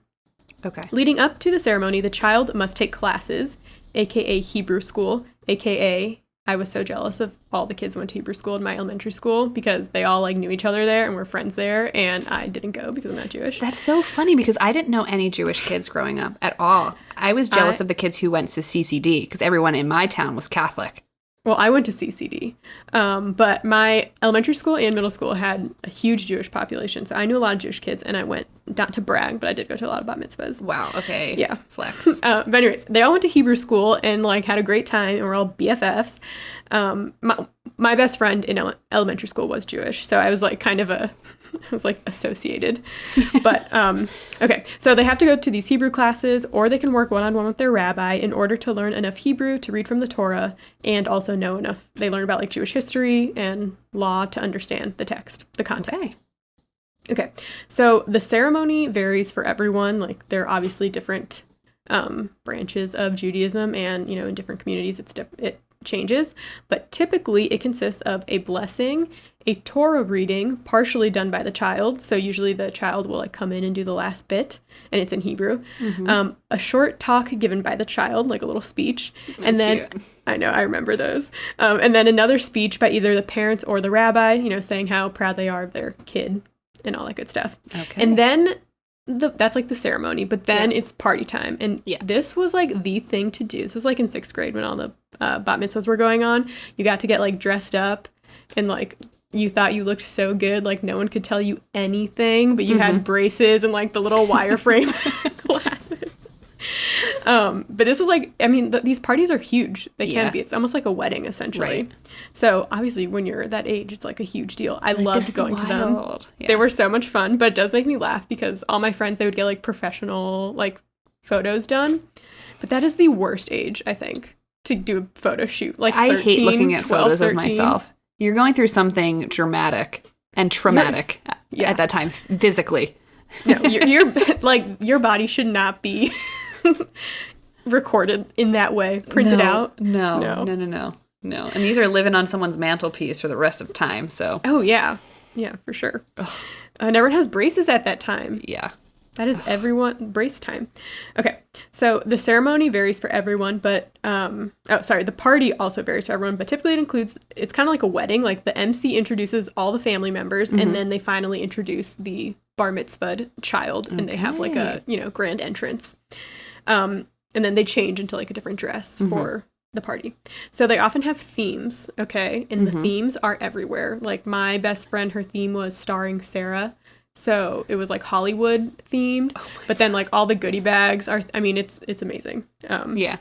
Okay. Leading up to the ceremony, the child must take classes, aka Hebrew school, aka I was so jealous of all the kids who went to Hebrew school in my elementary school because they all like knew each other there and were friends there, and I didn't go because I'm not Jewish. That's so funny because I didn't know any Jewish kids growing up at all. I was jealous of the kids who went to CCD because everyone in my town was Catholic. Well, I went to CCD, but my elementary school and middle school had a huge Jewish population, so I knew a lot of Jewish kids, and I went, not to brag, but I did go to a lot of bat mitzvahs. Wow, okay. Yeah. Flex. But anyways, they all went to Hebrew school and like had a great time, and we're all BFFs. My best friend in elementary school was Jewish, so I was like kind of I was like associated. But okay, so they have to go to these Hebrew classes, or they can work one-on-one with their rabbi in order to learn enough Hebrew to read from the Torah and also know enough. They learn about like Jewish history and law to understand the text, the context. Okay, so the ceremony varies for everyone. Like there are obviously different branches of Judaism, and in different communities it changes, but typically it consists of a blessing, a Torah reading, partially done by the child. So usually the child will like come in and do the last bit, and it's in Hebrew. A short talk given by the child, like a little speech, and then cute. I know, I remember those. And then another speech by either the parents or the rabbi, saying how proud they are of their kid and all that good stuff. Okay. And then that's like the ceremony, but then it's party time. And this was like the thing to do. This was like in 6th grade when all the bat mitzvahs were going on. You got to get like dressed up, and like you thought you looked so good, like no one could tell you anything, but you had braces and like the little wireframe glasses. But this was like, I mean, these parties are huge. They can be. It's almost like a wedding, essentially. Right. So obviously, when you're that age, it's like a huge deal. I loved going to them. Yeah. They were so much fun, but it does make me laugh because all my friends, they would get like professional like photos done. But that is the worst age, I think, to do a photo shoot. Like 13, I hate looking at 12, photos 13. of myself. You're going through something dramatic and traumatic at that time, physically. No, you're like, your body should not be recorded in that way, printed out. No. And these are living on someone's mantelpiece for the rest of time, so. Oh, yeah, for sure. And everyone has braces at that time. Yeah. That is everyone, brace time. Okay, so the ceremony varies for everyone, but, the party also varies for everyone, but typically it's kind of like a wedding. Like the MC introduces all the family members, and then they finally introduce the bar mitzvahed child, and they have like a, grand entrance. And then they change into like a different dress for the party. So they often have themes, okay? And the themes are everywhere. Like my best friend, her theme was starring Sarah. So it was like Hollywood themed, but then like all the goodie bags are, I mean, it's amazing. The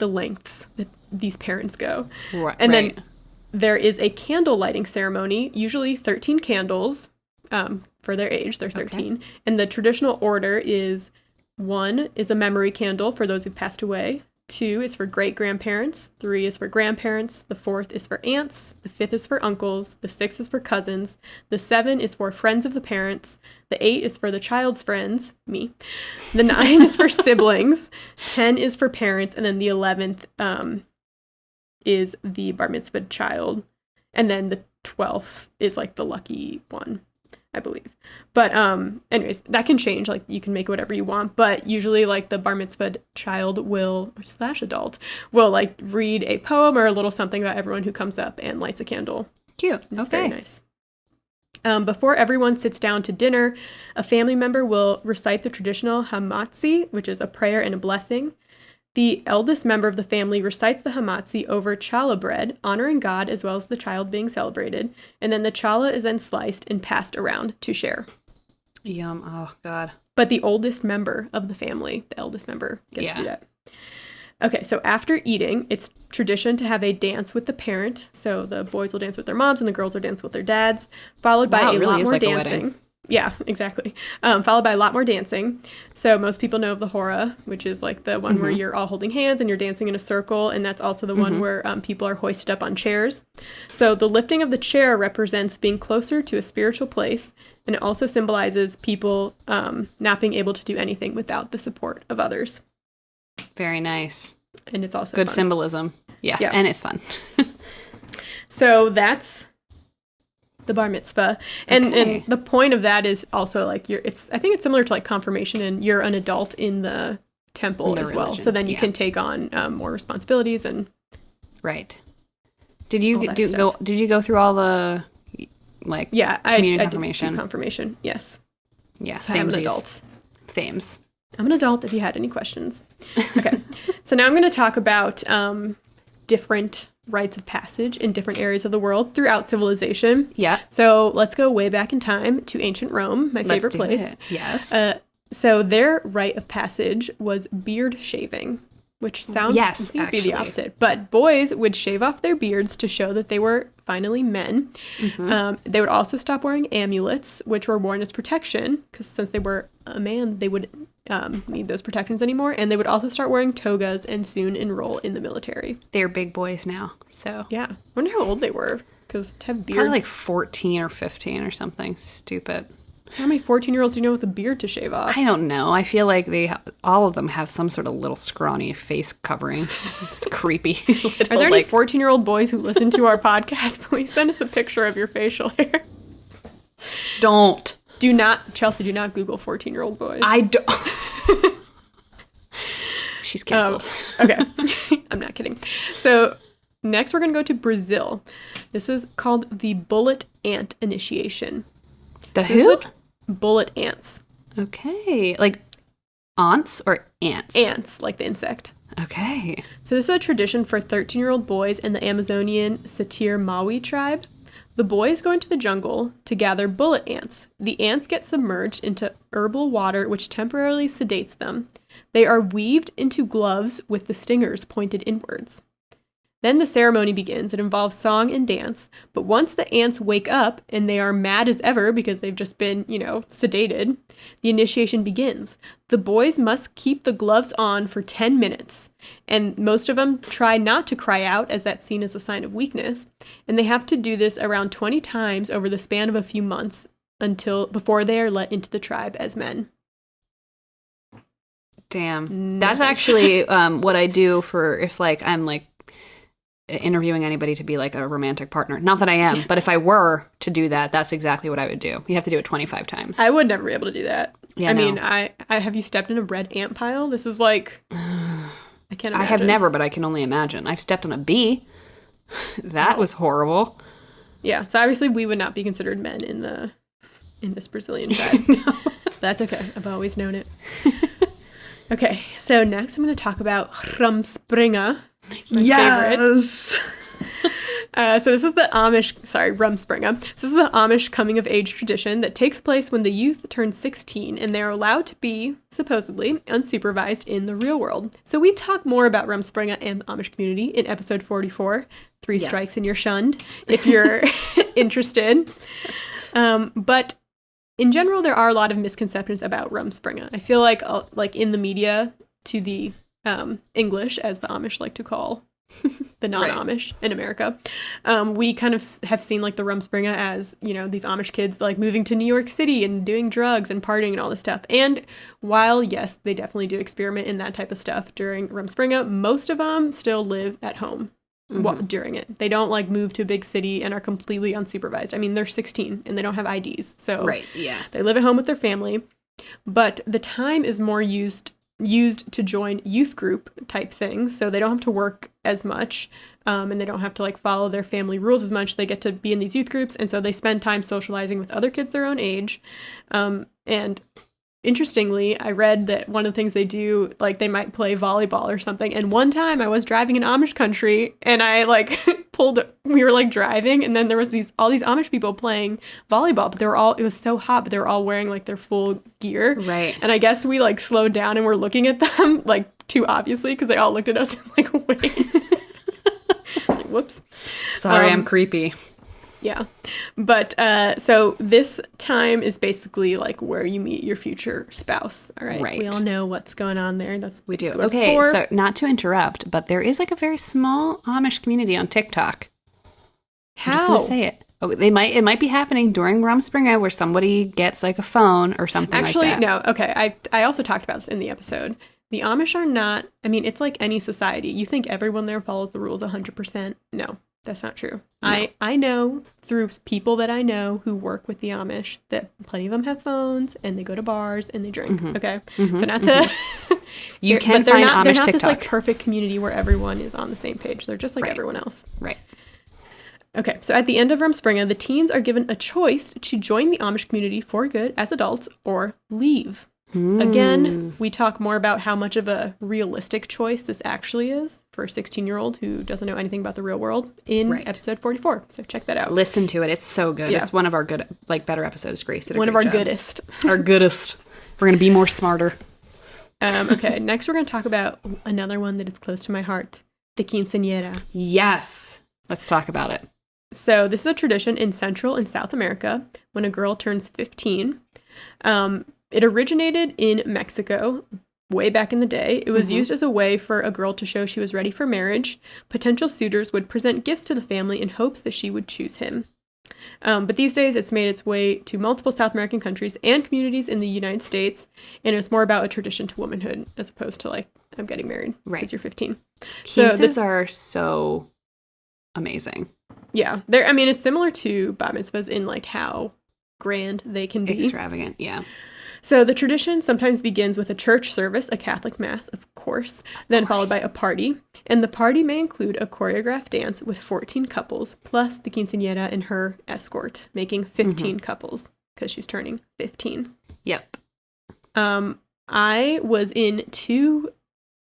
lengths that these parents go. Right. And then there is a candle lighting ceremony, usually 13 candles for their age. They're 13. Okay. And the traditional order is 1 is a memory candle for those who've passed away. 2 is for great-grandparents. 3 is for grandparents. The 4th is for aunts. The 5th is for uncles. The 6th is for cousins. The 7 is for friends of the parents. The 8 is for the child's friends, me. The 9 is for siblings. 10 is for parents. And then the 11th is the bar mitzvah child. And then the 12th is like the lucky one, I believe. But anyways, that can change. Like you can make whatever you want, but usually like the bar mitzvah child will / adult will like read a poem or a little something about everyone who comes up and lights a candle. Cute. It's very nice. Before everyone sits down to dinner, a family member will recite the traditional hamatzi, which is a prayer and a blessing. The eldest member of the family recites the hamatzi over challah bread, honoring God as well as the child being celebrated, and then the challah is then sliced and passed around to share. Yum. Oh, God. But the oldest member of the family, the eldest member, gets to do that. Okay, so after eating, it's tradition to have a dance with the parent. So the boys will dance with their moms and the girls will dance with their dads, followed by a lot more dancing. Yeah, exactly. Followed by a lot more dancing. So most people know of the hora, which is like the one where you're all holding hands and you're dancing in a circle. And that's also the one where people are hoisted up on chairs. So the lifting of the chair represents being closer to a spiritual place. And it also symbolizes people not being able to do anything without the support of others. Very nice. And it's also good fun. Symbolism. Yes, yeah. And it's fun. So that's the bar mitzvah. And the point of that is also like I think it's similar to like confirmation, and you're an adult in the temple as well. So then you can take on more responsibilities and right. Did you Did you go through all the community I confirmation? did do confirmation. Yes. Yeah. So I'm an adult. Sames. I'm an adult. If you had any questions. Okay. So now I'm going to talk about different rites of passage in different areas of the world throughout civilization. Yeah. So let's go way back in time to ancient Rome, my favorite place. It. Yes. So their rite of passage was beard shaving, which sounds would be the opposite. But boys would shave off their beards to show that they were finally men. They would also stop wearing amulets, which were worn as protection, because since they were a man, they wouldn't need those protections anymore. And they would also start wearing togas and soon enroll in the military. They're big boys now, so. Yeah. I wonder how old they were, because to have beards. Probably like 14 or 15 or something stupid. How many 14-year-olds do you know with a beard to shave off? I don't know. I feel like all of them have some sort of little scrawny face covering. It's creepy. Are there any 14-year-old boys who listen to our podcast? Please send us a picture of your facial hair. Don't. Chelsea, do not Google 14-year-old boys. I don't. She's canceled. Okay. I'm not kidding. So next we're going to go to Brazil. This is called the bullet ant initiation. The who? Bullet ants. Okay. Like aunts or ants? Ants, like the insect. Okay. So this is a tradition for 13-year-old boys in the Amazonian Satir Maui tribe. The boys go into the jungle to gather bullet ants. The ants get submerged into herbal water, which temporarily sedates them. They are weaved into gloves with the stingers pointed inwards. Then the ceremony begins. It involves song and dance. But once the ants wake up and they are mad as ever because they've just been, sedated, the initiation begins. The boys must keep the gloves on for 10 minutes. And most of them try not to cry out, as that's seen as a sign of weakness. And they have to do this around 20 times over the span of a few months before they are let into the tribe as men. Damn. That's actually what I do for if I'm interviewing anybody to be like a romantic partner. Not that I am, but if I were to do that, that's exactly what I would do. You have to do it 25 times. I would never be able to do that. Yeah, I mean, I have you stepped in a red ant pile? This is like, I can't imagine. I have never, but I can only imagine. I've stepped on a bee. That was horrible. Yeah, so obviously we would not be considered men in this Brazilian tribe. No. That's okay. I've always known it. Okay, so next I'm going to talk about Rumspringa. Yes. So this is the Rumspringa. This is the Amish coming of age tradition that takes place when the youth turn 16 and they're allowed to be, supposedly, unsupervised in the real world. So we talk more about Rumspringa and the Amish community in episode 44, Three Strikes and You're Shunned, if you're interested. But in general, there are a lot of misconceptions about Rumspringa. I feel like in the media, to the English, as the Amish like to call the non-Amish in America, we kind of have seen like the Rumspringa as, these Amish kids like moving to New York City and doing drugs and partying and all this stuff. And while, yes, they definitely do experiment in that type of stuff during Rumspringa, most of them still live at home during it. They don't like move to a big city and are completely unsupervised. I mean, they're 16 and they don't have IDs. So they live at home with their family. But the time is more used to join youth group type things, so they don't have to work as much, and they don't have to like follow their family rules as much. They get to be in these youth groups, and so they spend time socializing with other kids their own age. And interestingly, I read that one of the things they do, like they might play volleyball or something. And one time I was driving in Amish country and I like we were like driving and then there was all these Amish people playing volleyball, but it was so hot, but they were all wearing like their full gear. Right. And I guess we like slowed down and were looking at them like too obviously because they all looked at us and like, wait. Like, whoops. Sorry, I'm creepy. Yeah. But so this time is basically like where you meet your future spouse. All right. We all know what's going on there. We do. Okay. So not to interrupt, but there is like a very small Amish community on TikTok. How? I'm just going to say it. Oh, it might be happening during Rumspringa where somebody gets like a phone or something Actually, like that. No. Okay. I also talked about this in the episode. The Amish are not, I mean, it's like any society. You think everyone there follows the rules 100%. No. That's not true. No. I know through people that I know who work with the Amish that plenty of them have phones and they go to bars and they drink. Okay. So not to you can find Amish they're not TikTok. this like perfect community where everyone is on the same page. They're just like everyone else. Right. Okay, so at the end of Rumspringa, the teens are given a choice to join the Amish community for good as adults or leave. Again, we talk more about how much of a realistic choice this actually is for a 16-year-old who doesn't know anything about the real world in episode 44. So check that out. Listen to it. It's so good. Yeah. It's one of our good, like, better episodes. Grace did a one of great our job. goodest. Our goodest. We're going to be more smarter. Okay, next we're going to talk about another one that is close to my heart, the quinceañera. Yes. Let's talk about it. So this is a tradition in Central and South America when a girl turns 15. It originated in Mexico way back in the day. It was used as a way for a girl to show she was ready for marriage. Potential suitors would present gifts to the family in hopes that she would choose him. But these days, it's made its way to multiple South American countries and communities in the United States, and it's more about a tradition to womanhood as opposed to, like, I'm getting married because you're 15. Quinces are so amazing. Yeah. It's similar to bat mitzvahs in, like, how grand they can be. Extravagant, yeah. So the tradition sometimes begins with a church service, a Catholic mass, of course, then followed by a party. And the party may include a choreographed dance with 14 couples, plus the quinceañera and her escort, making 15 couples, because she's turning 15. Yep. I was in 2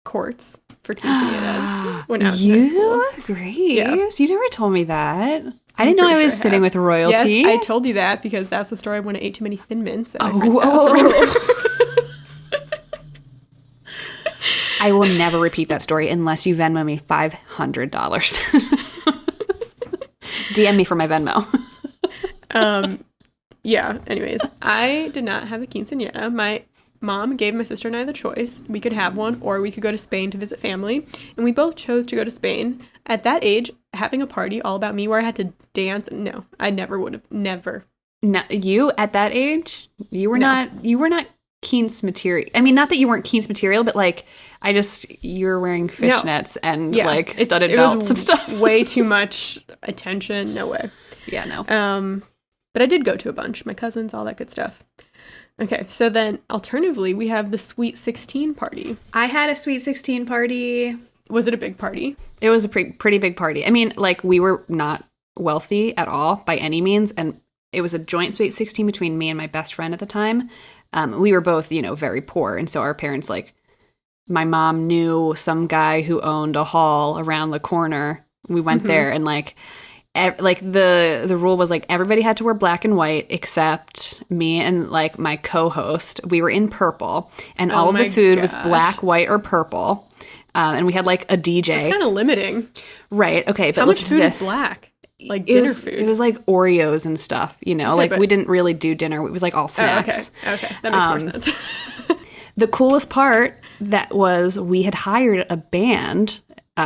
courts for quinceañeras when I was in high school. Grace, yeah. You never told me that. I didn't know I was sitting with royalty. Yes, I told you that because that's the story when I ate too many Thin Mints at my friend's house. Remember? I will never repeat that story unless you Venmo me $500. DM me for my Venmo. Yeah, anyways, I did not have a quinceañera. My mom gave my sister and I the choice. We could have one or we could go to Spain to visit family. And we both chose to go to Spain. At that age, having a party all about me where I had to dance, no, I never would have. Never. No, you at that age, you were not Keen's material. I mean, not that you weren't Keen's material, but like, you were wearing fishnets and like studded belts and stuff. Way too much attention. No way. Yeah, no. But I did go to a bunch. My cousins, all that good stuff. Okay, so then alternatively, we have the Sweet 16 party. I had a Sweet 16 party. Was it a big party? It was a pretty big party. I mean, like, we were not wealthy at all by any means, and it was a joint Sweet 16 between me and my best friend at the time. We were both, very poor, and so our parents, like, my mom knew some guy who owned a hall around the corner. We went there, and like the rule was like everybody had to wear black and white except me and like my co-host. We were in purple, and all of the food was black, white, or purple. And we had like a DJ. That's kind of limiting. Right. Okay. But how much food is black? Like dinner food? It was like Oreos and stuff, Okay, we didn't really do dinner. It was like all snacks. Okay. That makes more sense. The coolest part that was we had hired a band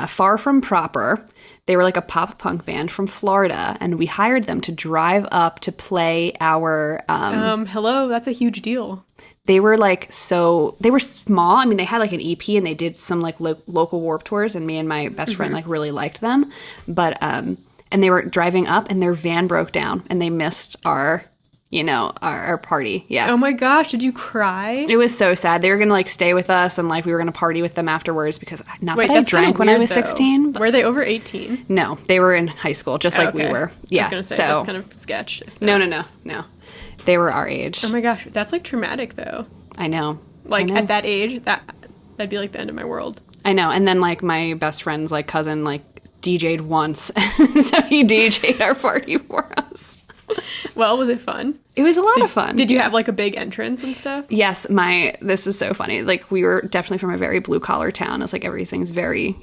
far from proper. They were like a pop punk band from Florida, and we hired them to drive up to play our... hello, that's a huge deal. They were they were small. I mean, they had like an EP and they did some like local Warped Tours, and me and my best friend like really liked them. But, and they were driving up and their van broke down and they missed our party. Yeah. Oh my gosh, did you cry? It was so sad. They were going to like stay with us and like we were going to party with them afterwards because that I drank when I was 16. Were they over 18? No, they were in high school just like we were. Yeah. I was going to say, that's kind of sketch. No. They were our age. Oh my gosh, that's like traumatic though. I know. Like at that age, that'd be like the end of my world. I know. And then like my best friend's like cousin like DJ'd once. So he DJ'd our party for us. Well, was it fun? It was a lot of fun. Did you have like a big entrance and stuff? Yes, this is so funny. Like we were definitely from a very blue collar town. It's like everything's very,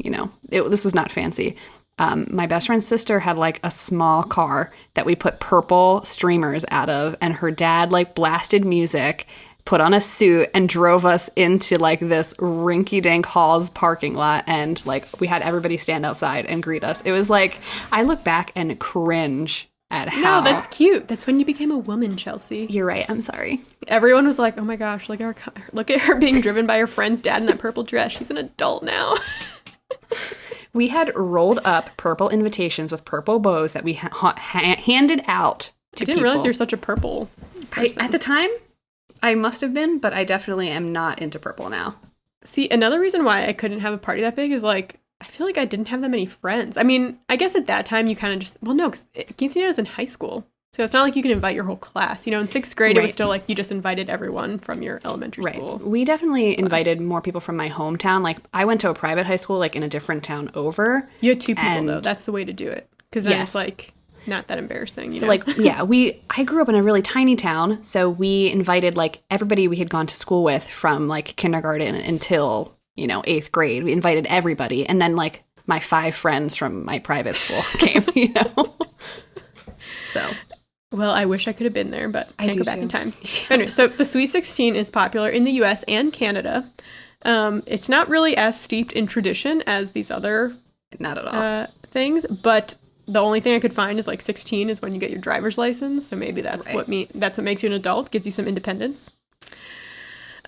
this was not fancy. My best friend's sister had like a small car that we put purple streamers out of, and her dad like blasted music, put on a suit, and drove us into like this rinky-dink Hall's parking lot, and like we had everybody stand outside and greet us. It was like, I look back and cringe at how... No, that's cute. That's when you became a woman, Chelsea. You're right. I'm sorry. Everyone was like, oh my gosh, look at her being driven by her friend's dad in that purple dress. She's an adult now. We had rolled up purple invitations with purple bows that we handed out to people. I didn't realize you're such a purple person. At the time, I must have been, but I definitely am not into purple now. See, another reason why I couldn't have a party that big is like, feel like I didn't have that many friends. I mean, I guess at that time you kind of just, well, no, because quinceañera's in high school. So it's not like you can invite your whole class. You know, in 6th grade, it was still like you just invited everyone from your elementary school. We definitely invited more people from my hometown. Like, I went to a private high school, like, in a different town over. You had 2 people, though. That's the way to do it. Because then it's, like, not that embarrassing, you know? Like, yeah, I grew up in a really tiny town, so we invited, like, everybody we had gone to school with from, like, kindergarten until, you know, 8th grade. We invited everybody, and then, like, my 5 friends from my private school came, you know? So... Well, I wish I could have been there, but I can't go back in time. Anyway, so the Sweet 16 is popular in the U.S. and Canada. It's not really as steeped in tradition as these other not at all things, but the only thing I could find is like 16 is when you get your driver's license, so maybe that's what makes you an adult, gives you some independence.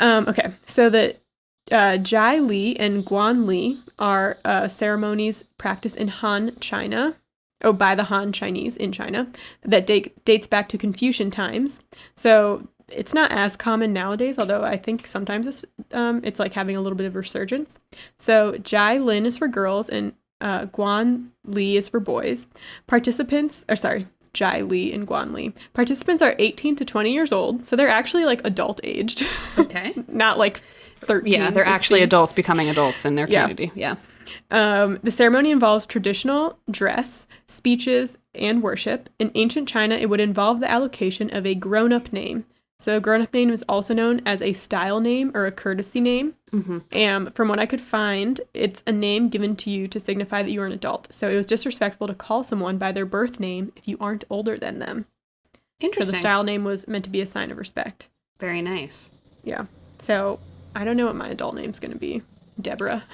Okay, so the Jai Li and Guan Li are ceremonies practiced in Han, China. By the Han Chinese in China, that dates back to Confucian times. So it's not as common nowadays, although I think sometimes it's like having a little bit of resurgence. So Jai Lin is for girls and Guan Li is for boys. Jai Li and Guan Li. Participants are 18 to 20 years old, so they're actually like adult aged. Okay. Not like 13. Yeah, they're 16. Actually adults becoming adults in their community. Yeah. The ceremony involves traditional dress, speeches, and worship. In ancient China, it would involve the allocation of a grown-up name. So a grown-up name is also known as a style name or a courtesy name. Mm-hmm. And from what I could find, it's a name given to you to signify that you are an adult. So it was disrespectful to call someone by their birth name if you aren't older than them. Interesting. So the style name was meant to be a sign of respect. Very nice. Yeah. So I don't know what my adult name's going to be. Deborah.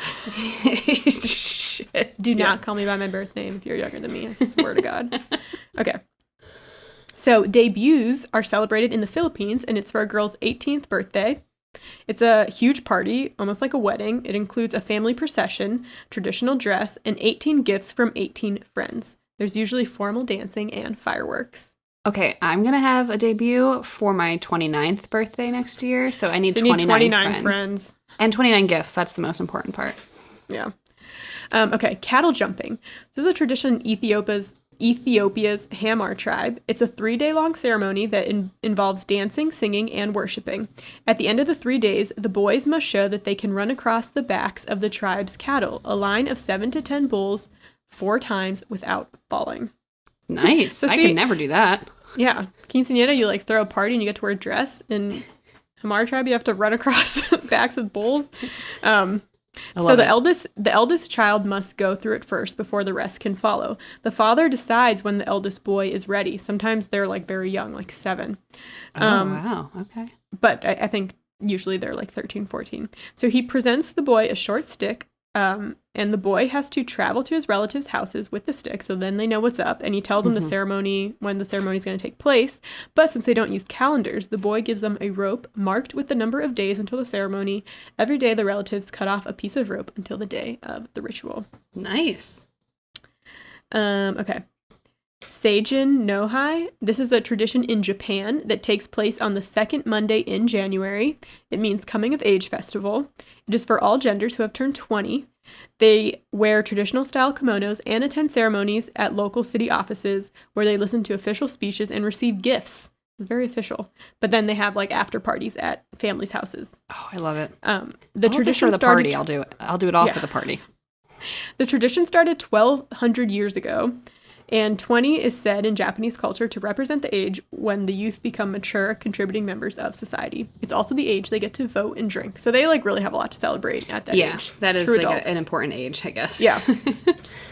Do not call me by my birth name if you're younger than me. I swear to God. Okay. So debuts are celebrated in the Philippines, and it's for a girl's 18th birthday. It's a huge party, almost like a wedding. It includes a family procession, traditional dress, and 18 gifts from 18 friends. There's usually formal dancing and fireworks. Okay, I'm going to have a debut for my 29th birthday next year, so I need 29 friends. And 29 gifts. That's the most important part. Yeah. Okay, cattle jumping. This is a tradition in Ethiopia's Hamar tribe. It's a 3-day-long ceremony that involves dancing, singing, and worshiping. At the end of the 3 days, the boys must show that they can run across the backs of the tribe's cattle, a line of 7 to 10 bulls, 4 times without falling. Nice. So I could never do that. Yeah. Quinceañera, you like throw a party and you get to wear a dress. In Hamar tribe, you have to run across backs of bulls. So the eldest child must go through it first before the rest can follow. The father decides when the eldest boy is ready. Sometimes they're like very young, like 7. Wow. Okay. But I think usually they're like 13, 14. So he presents the boy a short stick, and the boy has to travel to his relatives' houses with the stick, so then they know what's up, and he tells them the ceremony, when the ceremony is going to take place. But since they don't use calendars, the boy gives them a rope marked with the number of days until the ceremony. Every day, the relatives cut off a piece of rope until the day of the ritual. Nice. Okay. Seijin Nohai. This is a tradition in Japan that takes place on the second Monday in January. It means coming of age festival. It is for all genders who have turned 20. They wear traditional style kimonos and attend ceremonies at local city offices where they listen to official speeches and receive gifts. It's very official. But then they have like after parties at families' houses. Oh, I love it. The tradition for the party. I'll do it. I'll do it all for the party. The tradition started 1,200 years ago. And 20 is said in Japanese culture to represent the age when the youth become mature, contributing members of society. It's also the age they get to vote and drink. So they like really have a lot to celebrate at that age. Yeah, that is like an important age, I guess. Yeah.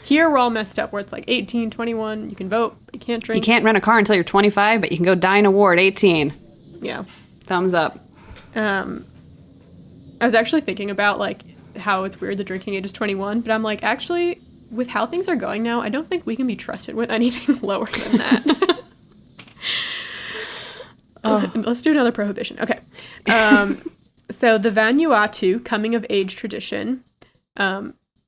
Here we're all messed up where it's like 18, 21, you can vote, but you can't drink. You can't rent a car until you're 25, but you can go die in a war at 18. Yeah. Thumbs up. I was actually thinking about like how it's weird the drinking age is 21, but I'm like, actually, with how things are going now, I don't think we can be trusted with anything lower than that. Let's do another prohibition. Okay. So the Vanuatu coming of age tradition,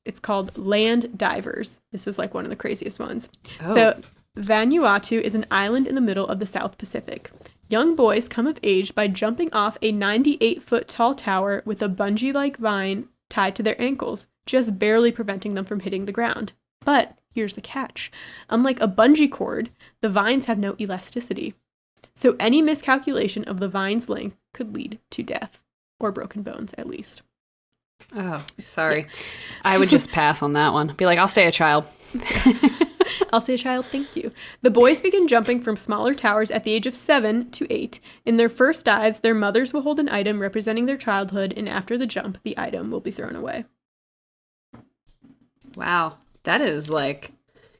it's called land divers. This is like one of the craziest ones. Oh. So Vanuatu is an island in the middle of the South Pacific. Young boys come of age by jumping off a 98-foot tall tower with a bungee-like vine tied to their ankles. just barely preventing them from hitting the ground. But here's the catch. Unlike a bungee cord, the vines have no elasticity. So any miscalculation of the vine's length could lead to death, or broken bones at least. Oh, sorry. I would just pass on that one. Be like, I'll stay a child. I'll stay a child, thank you. The boys begin jumping from smaller towers at the age of 7 to 8. In their first dives, their mothers will hold an item representing their childhood, and after the jump, the item will be thrown away. Wow. That is like,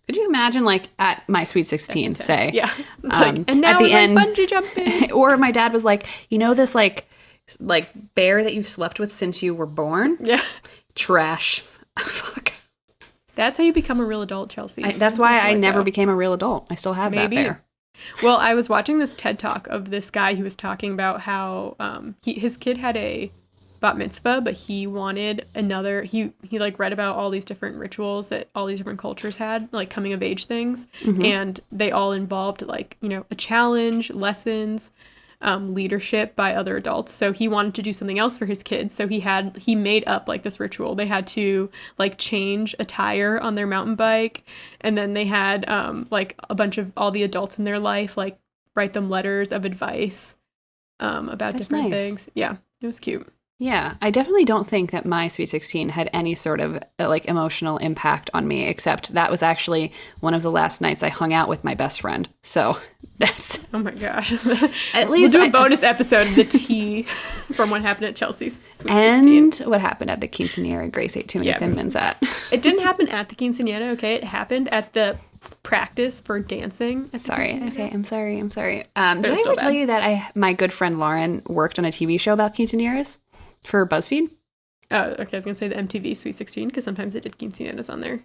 could you imagine like at my Sweet 16, say? Yeah. It's like, and now at the end, bungee jumping. Or my dad was like, you know this like bear that you've slept with since you were born? Yeah. Trash. Fuck. That's how you become a real adult, Chelsea. That's why I never became a real adult. I still have that bear. Well, I was watching this TED Talk of this guy who was talking about how his kid had a bat mitzvah, but he wanted another. He like read about all these different rituals that all these different cultures had, like coming of age things, and they all involved like, you know, a challenge, lessons, leadership by other adults. So he wanted to do something else for his kids. So he made up like this ritual. They had to like change a tire on their mountain bike, and then they had like a bunch of all the adults in their life like write them letters of advice about That's different nice. things. Yeah, it was cute. Yeah, I definitely don't think that my Sweet 16 had any sort of like emotional impact on me, except that was actually one of the last nights I hung out with my best friend. So that's... Oh my gosh. At We'll least do a bonus episode of the tea from what happened at Chelsea's Sweet 16. And what happened at the quinceanera Grace ate too many Thin Mints at. It didn't happen at the quinceanera, okay? It happened at the practice for dancing. Sorry. Okay, I'm sorry. Did I ever tell you that my good friend Lauren worked on a TV show about quinceaneras for BuzzFeed? Oh, okay. I was going to say the MTV Sweet 16 because sometimes they did quinceaneras on there.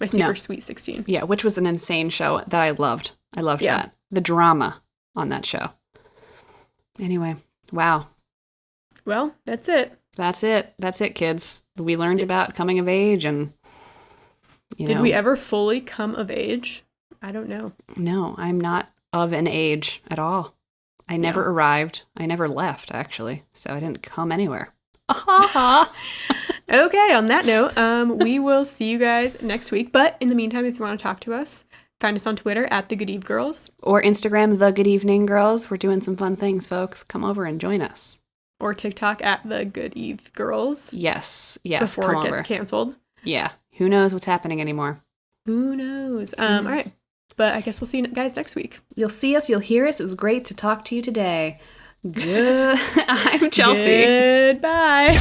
My Super Sweet 16. Yeah, which was an insane show that I loved. I loved that. The drama on that show. Anyway, wow. Well, that's it. That's it, kids. We learned about coming of age and, Did we ever fully come of age? I don't know. No, I'm not of an age at all. I never arrived. I never left, actually. So I didn't come anywhere. Okay, on that note, we will see you guys next week. But in the meantime, if you want to talk to us, find us on Twitter at The Good Eve Girls. Or Instagram, The Good Evening Girls. We're doing some fun things, folks. Come over and join us. Or TikTok at The Good Eve Girls. Yes. Before it gets canceled. Yeah. Who knows what's happening anymore? Who knows? All right. But I guess we'll see you guys next week. You'll see us. You'll hear us. It was great to talk to you today. Good. I'm Chelsea. Goodbye.